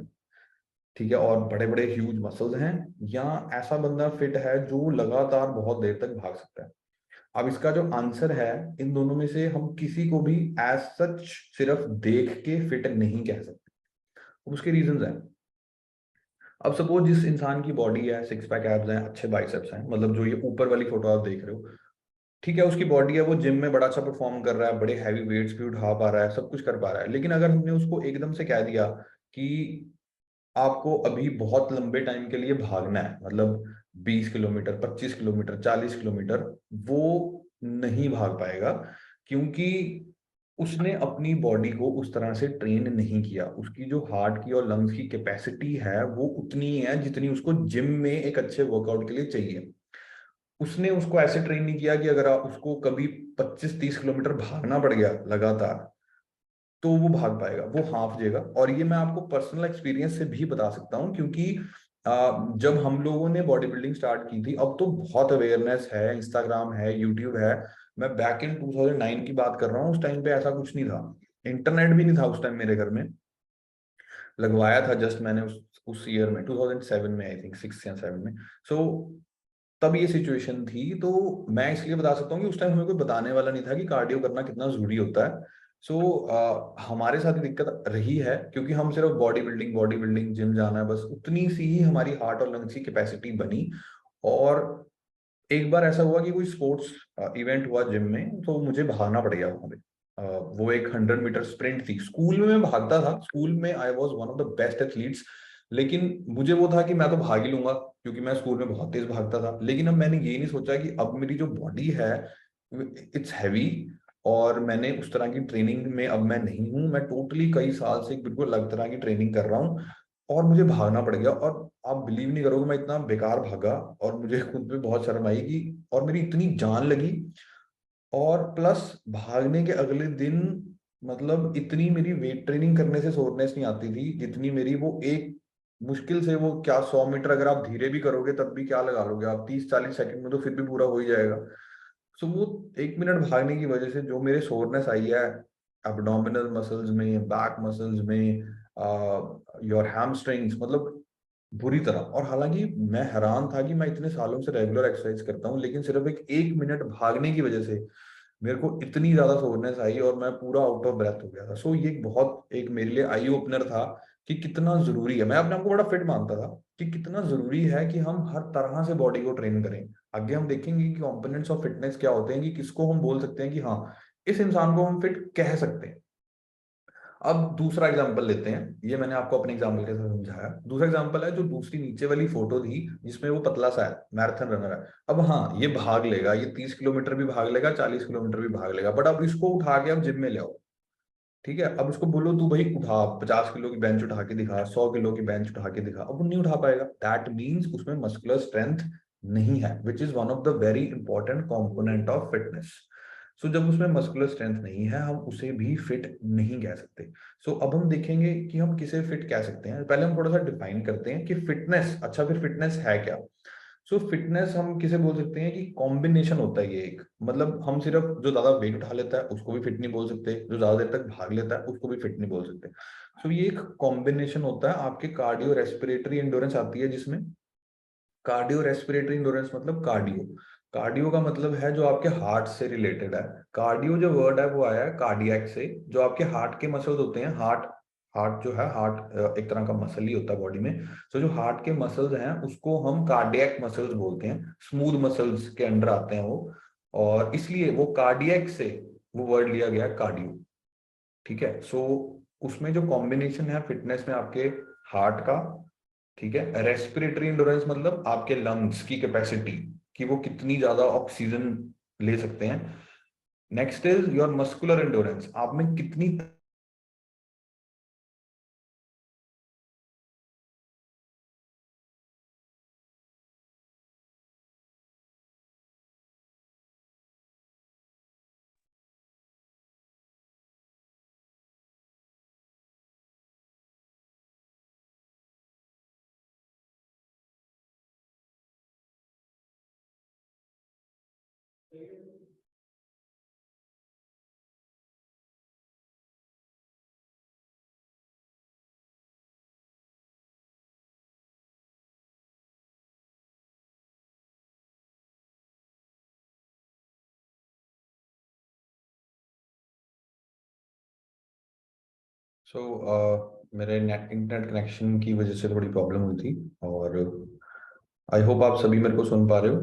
ठीक है, और बड़े बड़े ह्यूज मसल्स हैं, या ऐसा बंदा फिट है जो लगातार बहुत देर तक भाग सकता है। अब इसका जो आंसर है, इन दोनों में से हम किसी को भी एज सच सिर्फ देख के फिट नहीं कह सकते। उसके रीजंस हैं। अब सपोज जिस इंसान की बॉडी है, 6 पैक एब्स हैं, अच्छे बाइसेप्स हैं, मतलब जो ये ऊपर वाली फोटो आप देख रहे हो, ठीक है, उसकी बॉडी है, वो जिम में बड़ा अच्छा परफॉर्म कर रहा है, बड़े हैवी वेट्स भी उठा पा रहा है, सब कुछ कर पा रहा है। लेकिन अगर हमने उसको एकदम से कह दिया कि आपको अभी बहुत लंबे टाइम के लिए भागना है, मतलब 20 किलोमीटर, 25 किलोमीटर, 40 किलोमीटर, वो नहीं भाग पाएगा, क्योंकि उसने अपनी बॉडी को उस तरह से ट्रेन नहीं किया। उसकी जो हार्ट की और लंग्स की कैपेसिटी है वो उतनी ही है जितनी उसको जिम में एक अच्छे वर्कआउट के लिए चाहिए। उसने उसको ऐसे ट्रेन नहीं किया कि अगर आप उसको कभी 25-30 किलोमीटर भागना पड़ गया लगातार तो वो भाग पाएगा, वो हाँफ जाएगा। और ये मैं आपको पर्सनल एक्सपीरियंस से भी बता सकता हूँ, क्योंकि जब हम लोगों ने बॉडी बिल्डिंग स्टार्ट की थी, अब तो बहुत अवेयरनेस है, इंस्टाग्राम है, यूट्यूब है। मैं बैक इन 2009 की बात कर रहा हूँ, उस टाइम पे ऐसा कुछ नहीं था, इंटरनेट भी नहीं था उस टाइम मेरे घर में। लगवाया था जस्ट मैंने उस ईयर में 2007 में, आई थिंक 6 या 7 में। सो तब ये सिचुएशन थी, तो मैं इसलिए बता सकता हूँ कि उस टाइम हमें कोई बताने वाला नहीं था कि कार्डियो करना कितना जरूरी होता है। सो हमारे साथ ये दिक्कत रही है, क्योंकि हम सिर्फ बॉडी बिल्डिंग जिम जाना है, बस उतनी सी ही हमारी हार्ट और लंग्स की कैपेसिटी बनी। और एक बार ऐसा हुआ कि कोई स्पोर्ट्स इवेंट हुआ जिम में, तो मुझे भागना पड़ गया वहां पे। वो एक 100 मीटर स्प्रिंट थी। स्कूल में मैं भागता था, स्कूल में I was one of the best athletes. लेकिन मुझे वो था कि मैं तो भाग ही लूंगा, क्योंकि मैं स्कूल में बहुत तेज भागता था। लेकिन अब मैंने ये नहीं सोचा कि अब मेरी जो बॉडी है इट्स हैवी, और मैंने उस तरह की ट्रेनिंग में अब मैं नहीं हूँ। मैं टोटली कई साल से बिल्कुल अलग तरह की ट्रेनिंग कर रहा हूँ, और मुझे भागना पड़ गया। और आप बिलीव नहीं करोगे, मैं इतना बेकार भागा, और मुझे खुद पे बहुत शर्म आई कि, और मेरी इतनी जान लगी। और प्लस भागने के अगले दिन, मतलब इतनी मेरी वेट ट्रेनिंग करने से सोरनेस नहीं आती थी जितनी मेरी वो एक, मुश्किल से वो क्या 100 मीटर अगर आप धीरे भी करोगे तब भी क्या लगा लोगे आप, 30-40 सेकंड में तो फिर भी पूरा हो ही जाएगा। सो वो 1 मिनट भागने की वजह से जो मेरे सोरनेस आई है एब्डोमिनल मसल्स में, बैक मसल्स में, योर हैमस्ट्रिंग्स, मतलब बुरी तरह। और हालांकि मैं हैरान था कि मैं इतने सालों से रेगुलर एक्सरसाइज करता हूँ, लेकिन सिर्फ एक मिनट भागने की वजह से मेरे को इतनी ज्यादा सोरनेस आई और मैं पूरा आउट ऑफ ब्रेथ हो गया था। सो ये बहुत एक मेरे लिए आई ओपनर था कि कितना जरूरी है। मैं अपने आप को बड़ा फिट मानता था कि कितना जरूरी है कि हम हर तरह से बॉडी को ट्रेन करें। आगे हम देखेंगे कि कंपोनेंट्स ऑफ फिटनेस क्या होते हैं, कि किसको हम बोल सकते हैं कि हाँ, इस इंसान को हम फिट कह सकते हैं। अब दूसरा एग्जांपल लेते हैं, ये मैंने आपको अपने एग्जांपल के साथ समझाया। दूसरा एग्जांपल है जो दूसरी नीचे वाली फोटो थी, जिसमें वो पतला सा है, मैराथन रनर है। अब हाँ, ये भाग लेगा, ये 30 किलोमीटर भी भाग लेगा, 40 किलोमीटर भी भाग लेगा, बट अब इसको उठा के अब जिम में ले आओ। ठीक है, अब उसको बोलो तू भाई उठा, 50 किलो की बेंच उठा के दिखा, 100 किलो की बेंच उठा के दिखा, अब वो नहीं उठा पाएगा। दैट मीन्स उसमें मस्कुलर स्ट्रेंथ नहीं है, which is one of the very important component of fitness. So जब उसमें मस्कुलर स्ट्रेंथ नहीं है, हम उसे भी फिट नहीं कह सकते। अब हम देखेंगे कि हम किसे फिट कह सकते हैं। पहले हम थोड़ा सा डिफाइन करते हैं कि फिटनेस, अच्छा फिर फिटनेस है क्या। फिटनेस हम किसे बोल सकते हैं कि कॉम्बिनेशन होता है ये एक, मतलब हम सिर्फ जो ज्यादा वेट उठा लेता है उसको भी फिट नहीं बोल सकते, जो ज्यादा देर तक भाग लेता है उसको भी फिट नहीं बोल सकते। ये एक कॉम्बिनेशन होता है। आपके कार्डियो रेस्पिरेटरी एंडोरेंस आती है, जिसमें कार्डियो रेस्पिरेटरी एंडोरेंस मतलब कार्डियो, कार्डियो का मतलब है जो आपके हार्ट से रिलेटेड है। कार्डियो जो वर्ड है वो आया है कार्डियक से, जो आपके हार्ट के मसल्स होते हैं। हार्ट हार्ट जो है, हार्ट एक तरह का मसल ही होता है बॉडी में। जो हार्ट के मसल्स हैं उसको हम कार्डियक मसल्स बोलते हैं, स्मूथ मसल्स के अंडर आते हैं वो, और इसलिए वो कार्डियक से वो वर्ड लिया गया कार्डियो। ठीक है, उसमें जो कॉम्बिनेशन है फिटनेस में आपके हार्ट का, ठीक है, रेस्पिरेटरी इंडोरेंस मतलब आपके लंग्स की कैपेसिटी, कि वो कितनी ज्यादा ऑक्सीजन ले सकते हैं। Next is your muscular endurance, आप में कितनी। मेरे नेट इंटरनेट कनेक्शन की वजह से थोड़ी प्रॉब्लम हुई थी, और आई होप आप सभी मेरे को सुन पा रहे हो।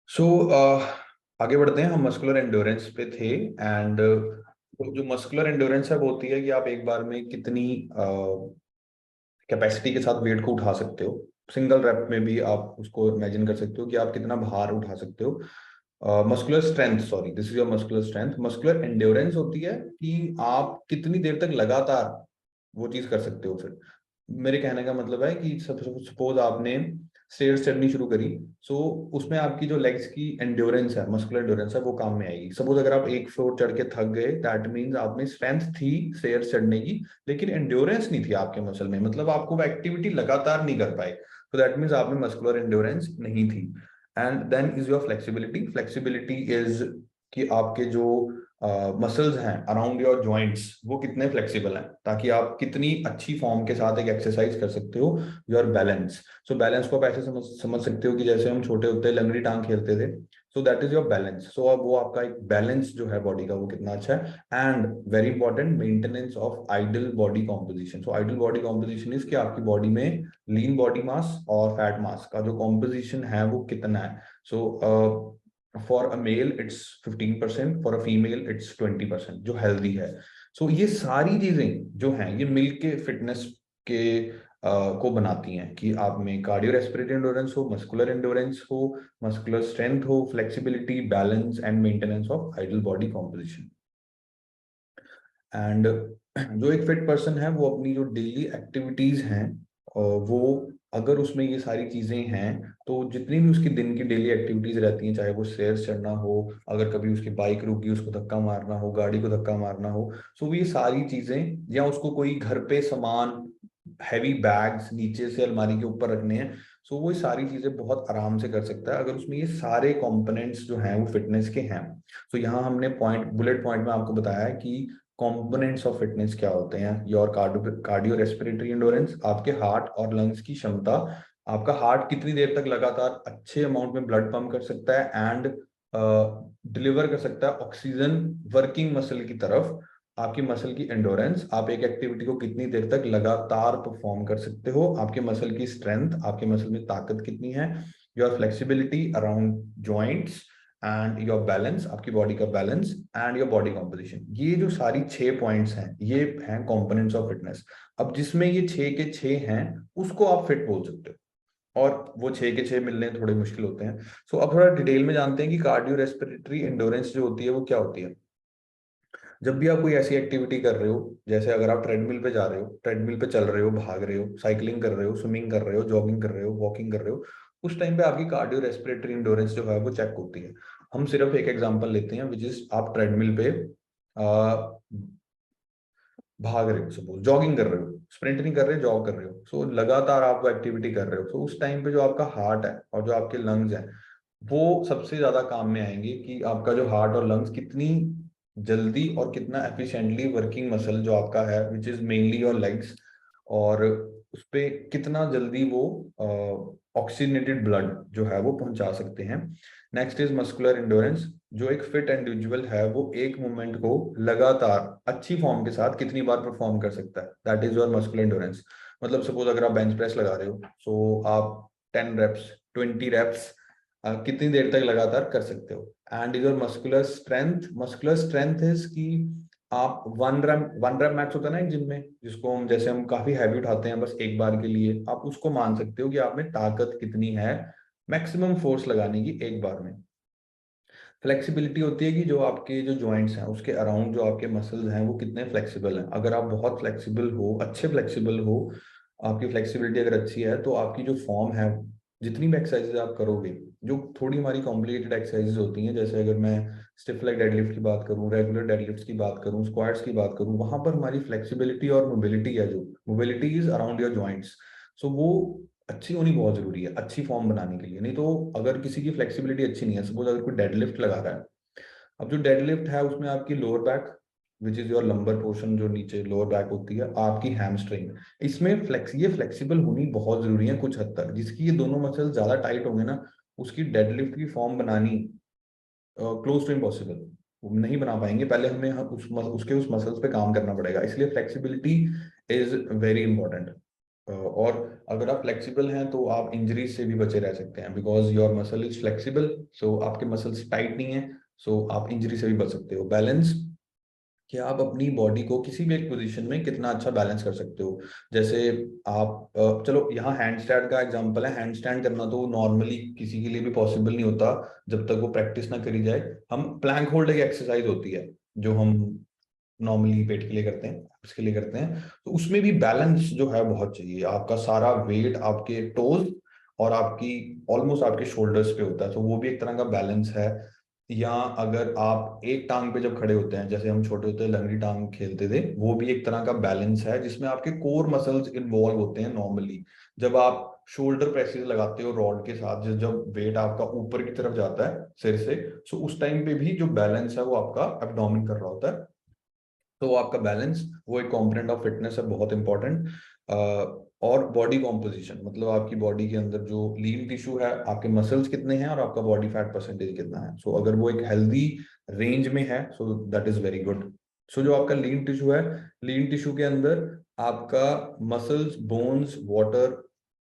सो आगे बढ़ते हैं। हम मस्कुलर एंडोरेंस पे थे, एंड जो मस्कुलर एंडोरेंस है वो होती है कि आप एक बार में कितनी कैपेसिटी के साथ वेट को उठा सकते हो। सिंगल रैप में भी आप उसको इमेजिन कर सकते हो कि आप कितना भार उठा सकते हो। Muscular strength, sorry, this is your muscular strength. Muscular endurance होती है कि आप कितनी देर तक लगातार वो चीज कर सकते हो। फिर मेरे कहने का मतलब है कि सपोज आपने स्टेयर्स चढ़नी शुरू करी, उसमें आपकी जो लेग्स की एंड्योरेंस है, मस्कुलर एंड्योरेंस है, वो काम में आएगी। सपोज अगर आप एक फ्लोर चढ़ के थक गए, दैट मीन्स आप में स्ट्रेंथ थी स्टेयर्स चढ़ने की, लेकिन एंड्योरेंस नहीं थी आपके मसल में, मतलब आपको वो एक्टिविटी लगातार नहीं कर पाए, तो दैट मीन्स आप में मस्कुलर एंड्योरेंस नहीं थी। And then is your flexibility. Flexibility is कि आपके जो मसल्स हैं अराउंड योर जॉइंट्स वो कितने फ्लेक्सिबल हैं, ताकि आप कितनी अच्छी फॉर्म के साथ एक एक्सरसाइज कर सकते हो योर बैलेंस। सो बैलेंस को आप ऐसे समझ सकते हो कि जैसे हम छोटे होते लंगड़ी टांग खेलते थे, so that is your balance. So अब वो आपका एक बैलेंस जो है बॉडी का वो कितना अच्छा है। And very important, maintenance of ideal body composition. So ideal body composition is कि आपकी बॉडी में लीन बॉडी मास और फैट मास का जो कॉम्पोजिशन है वो कितना है। So for a male it's 15%, for a female it's 20%, जो हेल्दी है। सो ये सारी चीजें जो हैं ये मिलके फिटनेस के को बनाती हैं कि आप में कार्डियो रेस्पिरेटरी एंडोरेंस हो, मस्कुलर एंडोरेंस हो, मस्कुलर स्ट्रेंथ हो, flexibility, balance and maintenance of ideal body composition. And जो एक फिट पर्सन है वो अपनी जो डेली एक्टिविटीज हैं वो अगर उसमें ये सारी चीजें हैं तो जितनी भी उसकी दिन की डेली एक्टिविटीज रहती हैं, चाहे वो स्टेयर्स चढ़ना हो, अगर कभी उसकी बाइक रुकी उसको धक्का मारना हो, गाड़ी को धक्का मारना हो, सो ये सारी चीजें, या उसको कोई घर पे सामान हैवी बैग्स नीचे से अलमारी के ऊपर रखने हैं, सो वो सारी चीजें बहुत आराम से कर सकता है अगर उसमें ये सारे कंपोनेंट्स जो हैं वो फिटनेस के हैं। तो यहाँ हमने पॉइंट बुलेट पॉइंट में आपको बताया है कि कंपोनेंट्स ऑफ फिटनेस क्या होते हैं। योर कार्डियो रेस्पिरेटरी एंडोरेंस, आपके हार्ट और लंग्स की क्षमता, आपका हार्ट कितनी देर तक लगातार अच्छे अमाउंट में ब्लड पंप कर सकता है एंड डिलीवर कर सकता है ऑक्सीजन वर्किंग मसल की तरफ। आपकी मसल की एंडोरेंस, आप एक एक्टिविटी को कितनी देर तक लगातार परफॉर्म कर सकते हो, आपके मसल की स्ट्रेंथ, आपके मसल में ताकत कितनी है, your flexibility around joints and your balance, आपकी बॉडी का balance and your body composition. ये जो सारी 6 पॉइंट्स हैं ये हैं कंपोनेंट्स ऑफ फिटनेस। अब जिसमें ये 6 के 6 हैं उसको आप फिट बोल सकते हो, और वो 6 के 6 मिलने थोड़े मुश्किल होते हैं। सो अब थोड़ा डिटेल में जानते हैं कि कार्डियो रेस्पिरेटरी एंडोरेंस जो होती है वो क्या होती है। जब भी आप कोई ऐसी एक्टिविटी कर रहे हो, जैसे अगर आप ट्रेडमिल पे जा रहे हो, ट्रेडमिल पे चल रहे हो, भाग रहे हो, साइकिलिंग कर रहे हो, स्विमिंग कर रहे हो, जॉगिंग कर रहे हो, वॉकिंग कर रहे हो, उस टाइम पे आपकी कार्डियो रेस्पिरेटरी इंडोरेंस जो है वो चेक होती है। हम सिर्फ एक एग्जांपल लेते हैं, विच इज आप ट्रेडमिल पे भाग रहे हो, सपोज जॉगिंग कर रहे हो, स्प्रिंट नहीं कर रहे, जॉग कर रहे हो, सो लगातार आप वो एक्टिविटी कर रहे हो, सो उस टाइम पे जो आपका हार्ट है और जो आपके लंग्स हैं वो सबसे ज्यादा काम में आएंगे कि आपका जो हार्ट और लंग्स कितनी जल्दी और कितना एफिशिएंटली वर्किंग मसल जो आपका है which is mainly your legs, और उस पे कितना जल्दी वो ऑक्सीजनेटेड ब्लड जो है वो पहुंचा सकते हैं। Next is muscular endurance. जो एक फिट इंडिविजुअल है वो एक मूवमेंट को लगातार अच्छी फॉर्म के साथ कितनी बार परफॉर्म कर सकता है, that is your muscular endurance. मतलब सपोज अगर आप बेंच प्रेस लगा रहे हो, सो आप 10 रेप्स, 20 रेप्स कितनी देर तक लगातार कर सकते हो। And your muscular strength, muscular strength is कि आप 1 रैप मैक्स होता है ना एक जिम में, जिसको हम जैसे हम काफी हैवी उठाते हैं बस एक बार के लिए, आप उसको मान सकते हो कि आप में ताकत कितनी है मैक्सिमम फोर्स लगाने की एक बार में। फ्लेक्सिबिलिटी होती है कि जो आपके जो जॉइंट्स हैं उसके अराउंड जो आपके मसल्स हैं वो कितने फ्लेक्सिबल हैं। अगर आप बहुत फ्लेक्सिबल हो, अच्छे फ्लेक्सिबल हो, आपकी फ्लेक्सिबिलिटी अगर अच्छी है तो आपकी जो फॉर्म है, जितनी भी एक्सरसाइजेज आप करोगे, जो थोड़ी हमारी कॉम्प्लिकेटेड एक्सरसाइजेज होती हैं, जैसे अगर मैं स्टिफ लेग डेडलिफ्ट की बात करूं, रेगुलर डेडलिफ्ट की बात करूं, स्क्वाट्स की बात करूं, वहां पर हमारी फ्लेक्सिबिलिटी और मोबिलिटी है, जो mobility is around your joints, so वो अच्छी होनी बहुत जरूरी है अच्छी फॉर्म बनाने के लिए। नहीं तो अगर किसी की फ्लेक्सिबिलिटी अच्छी नहीं है, सपोज अगर कोई डेडलिफ्ट लगा रहा है, अब जो डेडलिफ्ट है उसमें आपकी lower back which is your lumbar portion, जो नीचे लोअर बैक होती है, आपकी हैमस्ट्रिंग, इसमें ये फ्लेक्सिबल होनी बहुत जरूरी है कुछ हद तक। जिसकी ये दोनों मसल ज्यादा टाइट होंगे ना, उसकी डेडलिफ्ट की फॉर्म बनानी क्लोज टू इम्पॉसिबल, वो नहीं बना पाएंगे। पहले हमें उसके उस मसल्स पे काम करना पड़ेगा, इसलिए फ्लेक्सिबिलिटी इज वेरी इंपॉर्टेंट। और अगर आप फ्लेक्सिबल हैं तो आप इंजरीज से भी बचे रह सकते हैं, because your muscle is flexible, so आपके मसल्स टाइट नहीं है, सो आप इंजरी से भी बच सकते हो। बैलेंस, कि आप अपनी बॉडी को किसी भी एक पोजीशन में कितना अच्छा बैलेंस कर सकते हो। जैसे आप चलो यहाँ हैंड स्टैंड का एग्जांपल है, हैंड स्टैंड करना तो नॉर्मली किसी के लिए भी पॉसिबल नहीं होता जब तक वो प्रैक्टिस ना करी जाए। हम प्लैंक होल्ड की एक्सरसाइज होती है जो हम नॉर्मली पेट के लिए करते हैं, इसके लिए करते हैं, तो उसमें भी बैलेंस जो है बहुत चाहिए। आपका सारा वेट आपके टोज और आपकी ऑलमोस्ट आपके शोल्डर्स पे होता है, तो वो भी एक तरह का बैलेंस है। या अगर आप एक टांग पे जब खड़े होते हैं, जैसे हम छोटे होते लंगड़ी टांग खेलते थे, वो भी एक तरह का बैलेंस है जिसमें आपके कोर मसल्स इन्वॉल्व होते हैं नॉर्मली। जब आप शोल्डर प्रेसेस लगाते हो रॉड के साथ, जब वेट आपका ऊपर की तरफ जाता है सिर से, सो उस टाइम पे भी जो बैलेंस है वो आपका एब्डोमेन कर रहा होता है। तो वो आपका बैलेंस, वो एक कंपोनेंट ऑफ फिटनेस है, बहुत इंपॉर्टेंट। और बॉडी कॉम्पोजिशन, मतलब आपकी बॉडी के अंदर जो लीन टिश्यू है, आपके मसल्स कितने हैं और आपका बॉडी फैट परसेंटेज कितना है। सो अगर वो एक हेल्दी रेंज में है, so that is very good. So जो आपका लीन टिश्यू है, लीन टिश्यू के अंदर आपका मसल्स, बोन्स, वाटर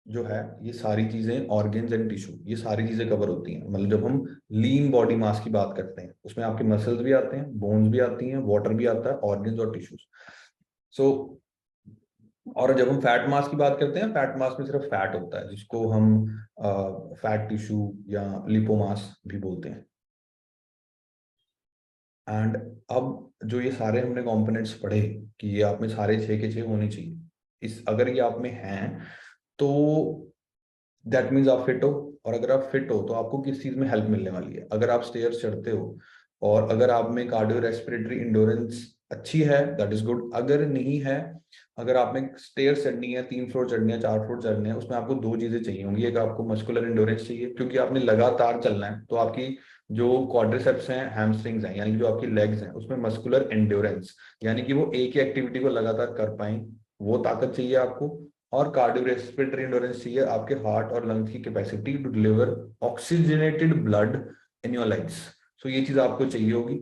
जो है, ये सारी चीजें, ऑर्गेन्स एंड टिश्यू, ये सारी चीजें कवर होती हैं। मतलब जब हम लीन बॉडी मास की बात करते हैं, उसमें आपके मसल्स भी आते हैं, बोन्स भी आती हैं, वाटर भी आता है, ऑर्गेन्स और टिश्यूज। सो और जब हम फैट मास की बात करते हैं, फैट मास में सिर्फ फैट होता है, जिसको हम फैट टिश्यू या लिपोमास भी बोलते हैं। एंड अब जो ये सारे हमने कंपोनेंट्स पढ़े कि ये आप में सारे 6 के 6 होने चाहिए, इस अगर ये आप में हैं तो दैट मीन्स आप फिट हो। और अगर आप फिट हो तो आपको किस चीज में हेल्प मिलने वाली है? अगर आप स्टेयर्स चढ़ते हो और अगर आप में कार्डियो रेस्पिरेटरी इंडोरेंस अच्छी है, दैट इज गुड। अगर नहीं है, अगर आप में स्टेयर्स चढ़नी है, 3 फ्लोर चढ़नी है, 4 फ्लोर चढ़ने हैं, उसमें आपको दो चीजें चाहिए होंगी। एक आपको मस्कुलर इंडोरेंस चाहिए, क्योंकि आपने लगातार चलना है, तो आपकी जो क्वाड्रिसेप्स हैं, हैमस्ट्रिंग्स हैं, यानी कि जो आपकी लेग्स हैं, उसमें मस्कुलर एंड्योरेंस, यानी कि वो एक ही एक्टिविटी को लगातार कर पाए, वो ताकत चाहिए आपको। और कार्डियोरेस्पिरेटरी एंड्योरेंस चाहिए, आपके हार्ट और लंग्स की capacity to deliver oxygenated blood in your legs. So ये चीज आपको चाहिए होगी।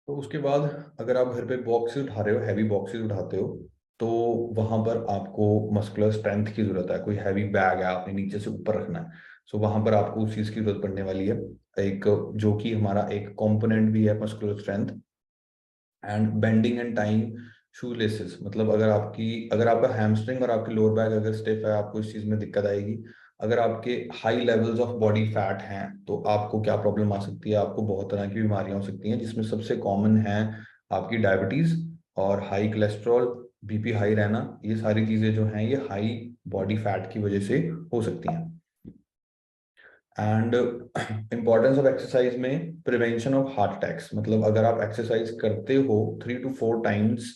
तो उसके बाद अगर आप घर पे बॉक्सेस उठा रहे हो, हैवी बॉक्सेस उठाते हो, तो वहां पर आपको मस्कुलर स्ट्रेंथ की जरूरत है। कोई हैवी बैग है, आपने नीचे से ऊपर रखना है, सो वहां पर आपको उस चीज की जरूरत पड़ने वाली है, एक जो कि हमारा एक कंपोनेंट भी है muscular strength. And bending and tying shoe laces, मतलब अगर आपका हैमस्ट्रिंग और आपकी लोअर बैक अगर स्टिफ है, आपको इस चीज में दिक्कत आएगी। अगर आपके high levels of body fat हैं, तो आपको क्या प्रॉब्लम आ सकती है? आपको बहुत तरह की बीमारियां हो सकती हैं, जिसमें सबसे कॉमन है आपकी डायबिटीज और हाई कोलेस्ट्रॉल, बीपी हाई रहना। ये सारी चीजें जो हैं, ये हाई बॉडी फैट की वजह से हो सकती हैं। एंड इम्पॉर्टेंस ऑफ एक्सरसाइज में प्रिवेंशन ऑफ हार्ट अटैक्स, मतलब अगर आप एक्सरसाइज करते हो 3 to 4 times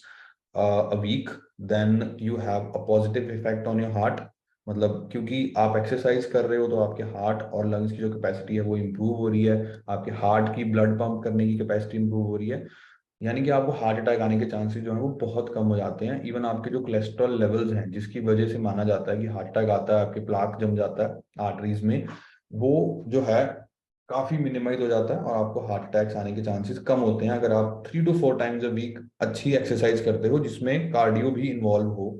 a week, then you have a positive effect on your heart. मतलब क्योंकि आप एक्सरसाइज कर रहे हो, तो आपके हार्ट और लंग्स की जो कैपेसिटी है वो इम्प्रूव हो रही है, आपके हार्ट की ब्लड पंप करने की कैपेसिटी इंप्रूव हो रही है, यानी कि आपको हार्ट अटैक आने के चांसेस जो है वो बहुत कम हो जाते हैं। इवन आपके जो कोलेस्ट्रॉल लेवल्स हैं, जिसकी वजह से माना जाता है कि हार्ट अटैक आता है, आपके प्लाक जम जाता है आर्टरीज में, वो जो है काफी मिनिमाइज हो जाता है और आपको हार्ट अटैक्स आने के चांसेस कम होते हैं, अगर आप 3 to 4 टाइम्स अ वीक अच्छी एक्सरसाइज करते हो जिसमें कार्डियो भी इन्वॉल्व हो।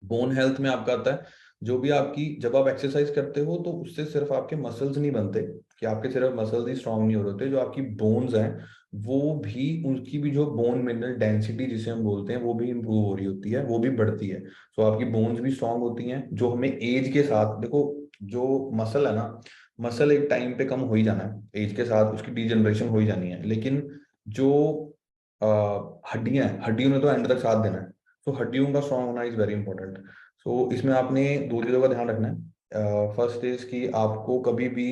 बोन हेल्थ में आपका आता है, जो भी आपकी, जब आप एक्सरसाइज करते हो तो उससे सिर्फ आपके मसल्स नहीं बनते, कि आपके सिर्फ मसल्स ही स्ट्रांग नहीं हो रहे होते, जो आपकी बोन्स हैं वो भी, उनकी भी जो बोन मिनरल डेंसिटी जिसे हम बोलते हैं, वो भी इंप्रूव हो रही होती है, वो भी बढ़ती है। तो आपकी बोन्स भी स्ट्रांग होती हैं, जो हमें एज के साथ, देखो जो मसल है ना, मसल एक टाइम पे कम हो ही जाना है, एज के साथ उसकी डीजनरेशन हो ही जानी है, लेकिन जो हड्डियां हैं, हड्डियों ने तो एंड तक साथ देना है। तो हड्डियों का स्ट्रांग होना इज वेरी इंपॉर्टेंट। सो इसमें आपने दो चीजों का ध्यान रखना है। फर्स्ट इज कि आपको कभी भी,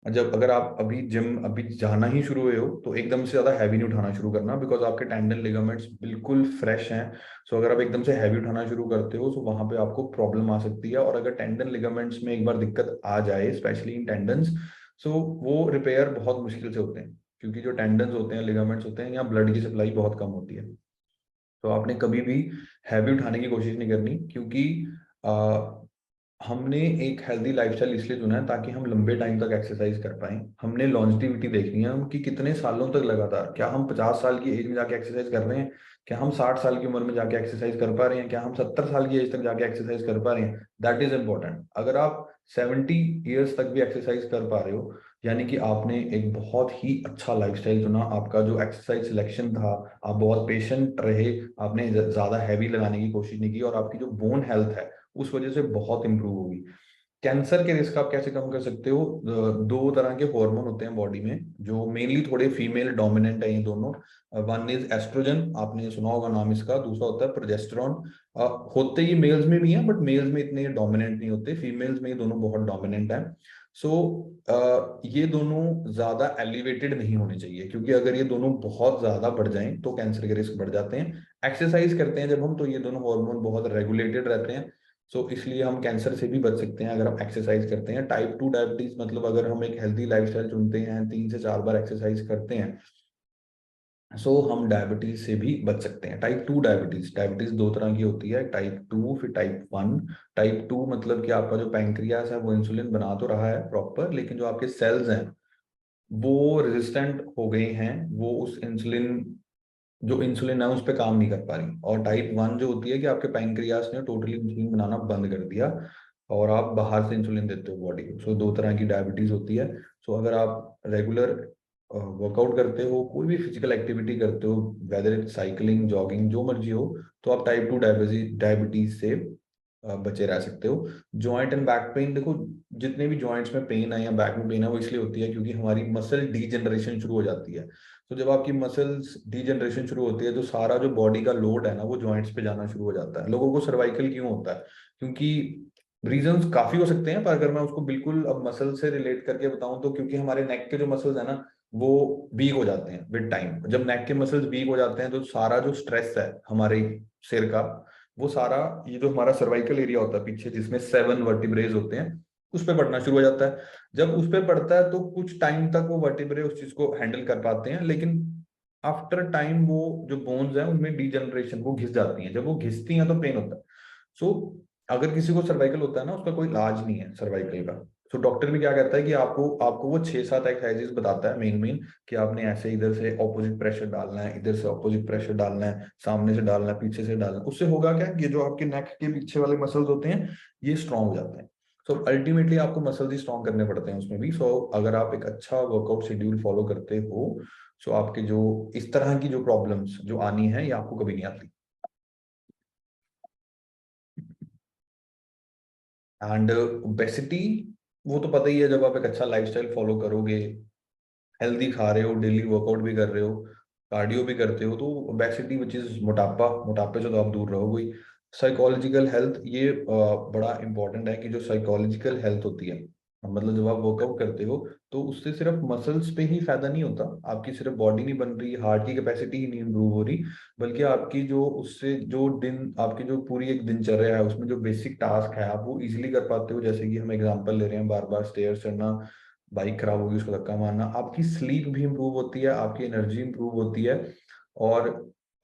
जब अगर आप अभी जिम अभी जाना ही शुरू हुए हो, तो एकदम से ज्यादा हैवी नहीं उठाना शुरू करना, बिकॉज आपके टेंडन लिगामेंट्स बिल्कुल फ्रेश हैं। सो अगर आप एकदम से हैवी उठाना शुरू करते हो, तो वहां पे आपको प्रॉब्लम आ सकती है। और अगर टेंडन लिगामेंट्स में एक बार दिक्कत आ जाए, स्पेशली इन टेंडन्स, सो वो रिपेयर बहुत मुश्किल से होते हैं, क्योंकि जो टेंडन्स होते हैं, लिगामेंट्स होते हैं, यहाँ ब्लड की सप्लाई बहुत कम होती है। तो आपने कभी भी हैवी उठाने की कोशिश नहीं करनी, क्योंकि हमने एक हेल्दी लाइफस्टाइल इसलिए चुना है ताकि हम लंबे टाइम तक एक्सरसाइज कर पाए। हमने लॉन्जिविटी देखनी है, हम कि कितने सालों तक लगातार, क्या हम 50 साल की एज में जाके एक्सरसाइज कर रहे हैं, क्या हम 60 साल की उम्र में जाके एक्सरसाइज कर पा रहे हैं, क्या हम 70 साल की एज तक जाके एक्सरसाइज कर पा रहे हैं। That is important. अगर आप 70 ईयर्स तक भी एक्सरसाइज कर पा रहे हो, यानी कि आपने एक बहुत ही अच्छा लाइफस्टाइल चुना, आपका जो एक्सरसाइज सिलेक्शन था, आप बहुत पेशेंट रहे, आपने ज्यादा हैवी लगाने की कोशिश नहीं की, और आपकी जो बोन हेल्थ है उस वजह से बहुत इंप्रूव होगी। कैंसर के रिस्क आप कैसे कम कर सकते हो? दो तरह के हार्मोन होते हैं बॉडी में जो मेनली थोड़े फीमेल डोमिनेंट है, ये दोनों। वन इज एस्ट्रोजन, आपने सुना होगा नाम इसका। दूसरा होता है प्रोजेस्टेरॉन। होते ही मेल्स में भी हैं, बट मेल्स में इतने डोमिनेंट नहीं होते, फीमेल्स में ये दोनों बहुत डोमिनेंट है। सो ये दोनों ज्यादा एलिवेटेड नहीं होने चाहिए, क्योंकि अगर ये दोनों बहुत ज्यादा बढ़ जाएं तो कैंसर के रिस्क बढ़ जाते हैं। एक्सरसाइज करते हैं जब हम, तो ये दोनों हार्मोन बहुत रेगुलेटेड रहते हैं। सो इसलिए हम कैंसर से भी बच सकते हैं अगर हम एक्सरसाइज करते हैं। टाइप 2 डायबिटीज मतलब अगर हम एक हेल्दी लाइफस्टाइल चुनते हैं, 3 से 4 बार एक्सरसाइज करते हैं, सो हम डायबिटीज से भी बच सकते हैं। टाइप 2 डायबिटीज, डायबिटीज दो तरह की होती है, टाइप 2 फिर टाइप 1। टाइप 2 मतलब कि आपका जो पैंक्रियास है वो इंसुलिन बना तो रहा है प्रॉपर, लेकिन जो आपके सेल्स हैं वो रेजिस्टेंट हो गए हैं, वो उस इंसुलिन, जो इंसुलिन है उस पर काम नहीं कर पा रही। और टाइप 1 जो होती है कि आपके पैंक्रियास ने टोटली इंसुलिन बनाना बंद कर दिया और आप बाहर से इंसुलिन देते हो बॉडी को। सो दो तरह की डायबिटीज होती है। सो अगर आप रेगुलर वर्कआउट करते हो, कोई भी फिजिकल एक्टिविटी करते हो, वेदर इट साइकिलिंग, जॉगिंग, जो मर्जी हो, तो आप टाइप 2 डायबिटीज से बचे रह सकते हो। जॉइंट एंड बैक पेन, देखो जितने भी जॉइंट्स में पेन है या बैक में पेन है वो इसलिए होती है क्योंकि हमारी मसल डीजनरेशन शुरू हो जाती है। तो जब आपकी मसल्स डीजनरेशन शुरू होती है तो सारा जो बॉडी का लोड है ना वो जॉइंट्स पे जाना शुरू हो जाता है। लोगों को सर्वाइकल क्यों होता है? क्योंकि रीजंस काफी हो सकते हैं, पर अगर मैं उसको बिल्कुल अब मसल से रिलेट करके बताऊं तो क्योंकि हमारे नेक के जो मसल्स है ना वो वीक हो जाते हैं विद टाइम। जब नेक के मसल्स वीक हो जाते हैं तो सारा जो स्ट्रेस है हमारे सिर का, वो सारा, ये जो हमारा सर्वाइकल एरिया होता है पीछे जिसमें 7 वर्टिब्रेज होते हैं, उस पर पड़ना शुरू हो जाता है। जब उस पर पड़ता है तो कुछ टाइम तक वो वर्टिब्रे उस चीज को हैंडल कर पाते हैं, लेकिन आफ्टर टाइम वो जो बोन्स हैं उनमें डीजनरेशन, वो घिस जाती हैं। जब वो घिसती हैं तो पेन होता है। सो अगर किसी को सर्वाइकल होता है ना, उसका कोई इलाज नहीं है सर्वाइकल का। सो डॉक्टर भी क्या कहता है कि आपको आपको वो 6-7 एक्सरसाइजेस बताता है मेन मेन, कि आपने ऐसे इधर से ऑपोजिट प्रेशर डालना है, इधर से ऑपोजिट प्रेशर डालना है, सामने से डालना है, पीछे से डालना है। उससे होगा क्या, ये जो आपके नेक के पीछे वाले मसल्स होते हैं ये स्ट्रांग हो जाते हैं। सो अल्टीमेटली आपको मसल्स ही स्ट्रांग करने पड़ते हैं उसमें भी। सो अगर आप एक अच्छा वर्कआउट शेड्यूल फॉलो करते हो, सो आपके जो इस तरह की जो प्रॉब्लम्स जो आनी है ये आपको कभी नहीं आती। एंड ओबेसिटी, वो तो पता ही है, जब आप एक अच्छा लाइफस्टाइल फॉलो करोगे, हेल्दी खा रहे हो, डेली वर्कआउट भी कर रहे हो, कार्डियो भी करते हो, तो ओबेसिटी विच इज मोटापा, मोटापे से तो आप दूर रहोगे ही। साइकोलॉजिकल हेल्थ, ये बड़ा इंपॉर्टेंट है कि जो साइकोलॉजिकल हेल्थ होती है, मतलब जब आप वर्कआउट करते हो तो उससे सिर्फ मसल्स पे ही फायदा नहीं होता, आपकी सिर्फ बॉडी नहीं बन रही, हार्ट की कैपेसिटी ही नहीं इम्प्रूव हो रही, बल्कि आपकी जो उससे जो दिन, आपकी जो पूरी एक दिनचर्या है उसमें जो बेसिक टास्क है आप वो इजीली कर पाते हो। जैसे कि हम एग्जांपल ले रहे हैं, बार बार स्टेयर चढ़ना, बाइक खराब होगी उसको धक्का मारना, आपकी स्लीप भी इंप्रूव होती है, आपकी एनर्जी इंप्रूव होती है। और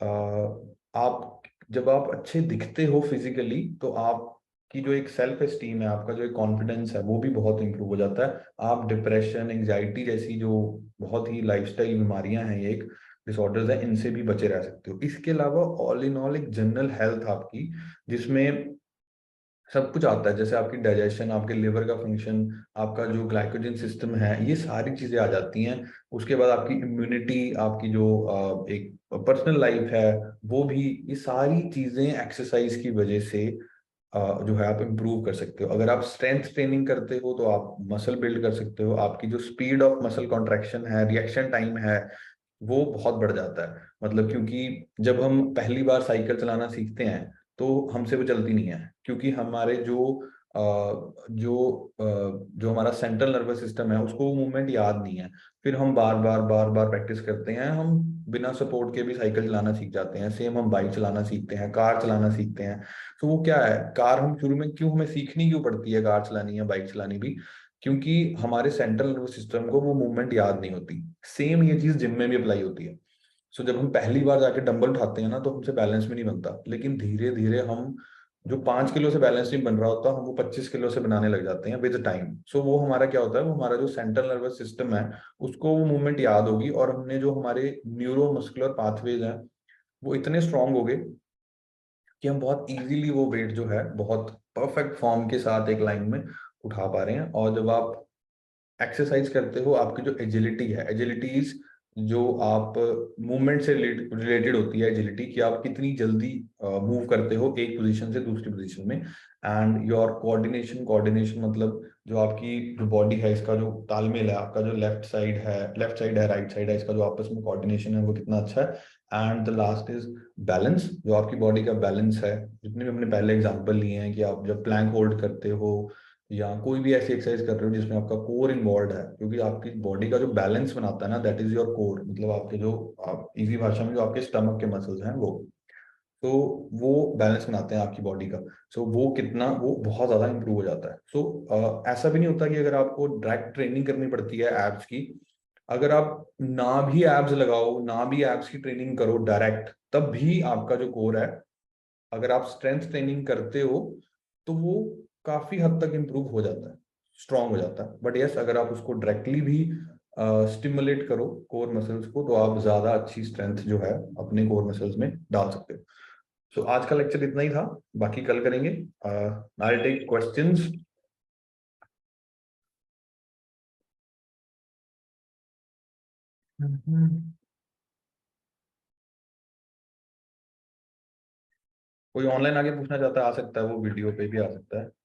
आप, जब आप अच्छे दिखते हो फिजिकली तो आपकी जो एक सेल्फ एस्टीम है, आपका जो एक कॉन्फिडेंस है वो भी बहुत इंप्रूव हो जाता है। आप डिप्रेशन, एंजाइटी जैसी जो बहुत ही लाइफस्टाइल बीमारियां हैं, ये एक डिसऑर्डर्स है, इनसे भी बचे रह सकते हो। इसके अलावा ऑल इन ऑल एक जनरल हेल्थ आपकी, जिसमें सब कुछ आता है, जैसे आपकी डाइजेशन, आपके लिवर का फंक्शन, आपका जो ग्लाइकोजन सिस्टम है, ये सारी चीजें आ जाती हैं। उसके बाद आपकी इम्यूनिटी, आपकी जो एक पर्सनल लाइफ है वो भी, ये सारी चीजें एक्सरसाइज की वजह से जो है आप इम्प्रूव कर सकते हो। अगर आप स्ट्रेंथ ट्रेनिंग करते हो तो आप मसल बिल्ड कर सकते हो, आपकी जो स्पीड ऑफ मसल कॉन्ट्रैक्शन है, रिएक्शन टाइम है, वो बहुत बढ़ जाता है। मतलब क्योंकि जब हम पहली बार साइकिल चलाना सीखते हैं तो हमसे वो चलती नहीं है, क्योंकि हमारे जो हमारा सेंट्रल नर्वस सिस्टम है उसको वो मूवमेंट याद नहीं है। फिर हम बार बार बार बार प्रैक्टिस करते हैं, हम बिना सपोर्ट के भी साइकिल चलाना सीख जाते हैं। सेम हम बाइक चलाना सीखते हैं, कार चलाना सीखते हैं। तो वो क्या है, कार हम शुरू में क्यों, हमें सीखनी क्यों पड़ती है कार चलानी या बाइक चलानी भी, क्योंकि हमारे सेंट्रल नर्वस सिस्टम को वो मूवमेंट याद नहीं होती। सेम ये चीज जिम में भी अप्लाई होती है। सो जब हम पहली बार जाके डंबल उठाते हैं ना तो हमसे बैलेंस भी नहीं बनता, लेकिन धीरे धीरे हम, जो 5 किलो से बैलेंस नहीं बन रहा होता, हम वो 25 किलो से बनाने लग जाते हैं विद टाइम। सो वो हमारा क्या होता है, वो हमारा जो सेंट्रल नर्वस सिस्टम है उसको वो मूवमेंट याद होगी, और हमने जो हमारे न्यूरो मस्कुलर पाथवेज हैं वो इतने स्ट्रांग हो गए कि हम बहुत इजीली वो वेट जो है बहुत परफेक्ट फॉर्म के साथ एक लाइन में उठा पा रहे हैं। और जब आप एक्सरसाइज करते हो, आपकी जो एजिलिटी है, एजिलिटी इज जो आप मूवमेंट से रिलेटेड होती है एजिलिटी, कि आप कितनी जल्दी मूव करते हो एक पोजीशन से दूसरी पोजीशन में। एंड योर कोऑर्डिनेशन, कोऑर्डिनेशन मतलब जो आपकी जो बॉडी है, इसका जो तालमेल है, आपका जो लेफ्ट साइड है, राइट साइड है, इसका जो आपस में कोऑर्डिनेशन है वो कितना अच्छा है। And the last is balance, जो आपकी बॉडी का बैलेंस है। जितने भी हमने पहले एग्जांपल लिए हैं कि आप जब प्लैंक होल्ड करते हो या कोई भी ऐसी एक्सरसाइज कर रहे हो जिसमें आपका कोर इन्वॉल्व है, क्योंकि आपकी बॉडी का जो बैलेंस बनाता है ना, दैट इज योर कोर। मतलब आपके जो, आप इजी भाषा में, जो आपके स्टमक के मसल्स हैं वो, तो वो बैलेंस बनाते हैं आपकी बॉडी का। सो वो कितना, वो बहुत ज्यादा इंप्रूव हो जाता है। सो ऐसा भी नहीं होता कि अगर आपको डायरेक्ट ट्रेनिंग करनी पड़ती है एब्स की, अगर आप ना भी एब्स लगाओ, ना भी एब्स की ट्रेनिंग करो डायरेक्ट, तब भी आपका जो कोर है, अगर आप स्ट्रेंथ ट्रेनिंग करते हो तो वो काफी हद तक इम्प्रूव हो जाता है, स्ट्रांग हो जाता है। बट यस, अगर आप उसको डायरेक्टली भी स्टिमुलेट करो कोर मसल्स को, तो आप ज्यादा अच्छी स्ट्रेंथ जो है अपने कोर मसल्स में डाल सकते हो। सो आज का लेक्चर इतना ही था, बाकी कल करेंगे। I take questions. कोई ऑनलाइन आगे पूछना चाहता है आ सकता है, वो वीडियो पे भी आ सकता है।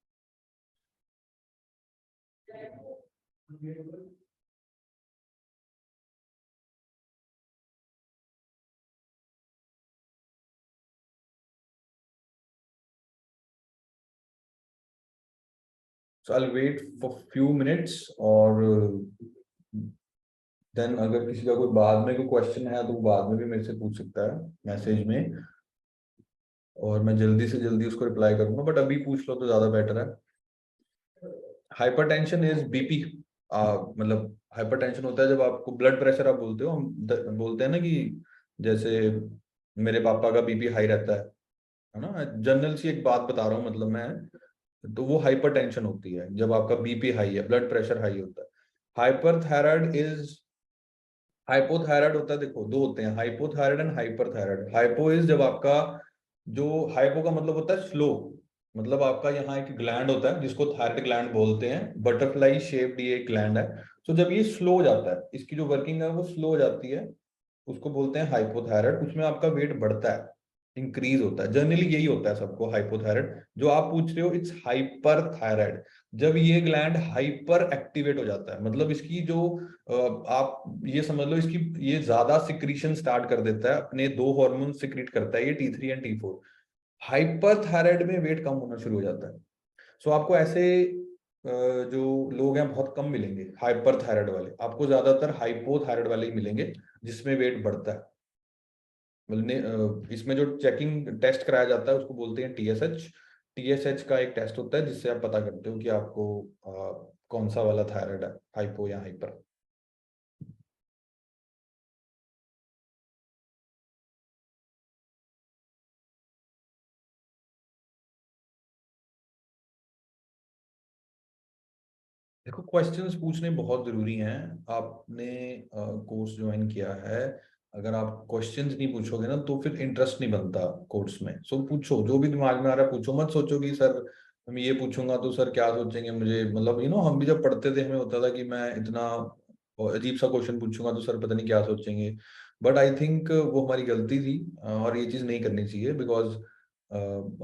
So I wait for few minutes, और देन अगर किसी का कोई बाद में कोई क्वेश्चन है तो वो बाद में भी मेरे से पूछ सकता है मैसेज में, और मैं जल्दी से जल्दी उसको रिप्लाई करूंगा। बट अभी पूछ लो तो ज्यादा बेटर है। Hypertension is BP. मतलब हाइपरटेंशन होता है जब आपको ब्लड प्रेशर, आप बोलते हो, हम बोलते हैं ना कि जैसे मेरे पापा का बीपी हाई रहता है ना, जनरल सी एक बात बता रहा हूँ मतलब मैं। तो वो हाइपरटेंशन होती है जब आपका बीपी हाई है, ब्लड प्रेशर हाई होता है। हाइपरथायराइड इज, हाइपोथायराइड होता है, देखो दो होते हैं, hypothyroid and hyperthyroid. Hypo is जब आपका, जो हाइपो का मतलब होता है स्लो, मतलब आपका यहाँ एक ग्लैंड होता है जिसको थायराइड ग्लैंड बोलते हैं, बटरफ्लाई शेप्ड ये एक ग्लैंड है। तो जब ये स्लो हो जाता है, इसकी जो वर्किंग है वो स्लो हो जाती है, उसको बोलते हैं हाइपोथायराइड। उसमें आपका वेट बढ़ता है, इंक्रीज होता है। जनरली यही होता है सबको हाइपोथायराइड। जो आप पूछ रहे हो इट्स हाइपर थायराइड, जब ये ग्लैंड हाइपर एक्टिवेट हो जाता है, मतलब इसकी जो आप ये समझ लो, इसकी ये ज्यादा सिक्रीशन स्टार्ट कर देता है, अपने दो हार्मोन सिक्रीट करता है ये T3 and T4। Hyper thyroid में वेट कम होना शुरू हो जाता है। सो आपको ऐसे जो लोग हैं बहुत कम मिलेंगे हाइपर थायराइड वाले, आपको ज्यादातर हाइपोथायराइड वाले ही मिलेंगे जिसमें वेट बढ़ता है। इसमें जो चेकिंग टेस्ट कराया जाता है उसको बोलते हैं TSH। TSH का एक टेस्ट होता है जिससे आप पता करते हो कि आपको कौन सा वाला थायराइड है, हाइपो या हाइपर। देखो, क्वेश्चंस पूछने बहुत जरूरी हैं। आपने कोर्स ज्वाइन किया है, अगर आप क्वेश्चंस नहीं पूछोगे ना तो फिर इंटरेस्ट नहीं बनता कोर्स में। सो पूछो, जो भी दिमाग में आ रहा है पूछो, मत सोचो कि सर मैं ये पूछूंगा तो सर क्या सोचेंगे मुझे। मतलब हम भी जब पढ़ते थे हमें होता था कि मैं इतना अजीब सा क्वेश्चन पूछूंगा तो सर पता नहीं क्या सोचेंगे। बट आई थिंक वो हमारी गलती थी, और ये चीज़ नहीं करनी चाहिए, बिकॉज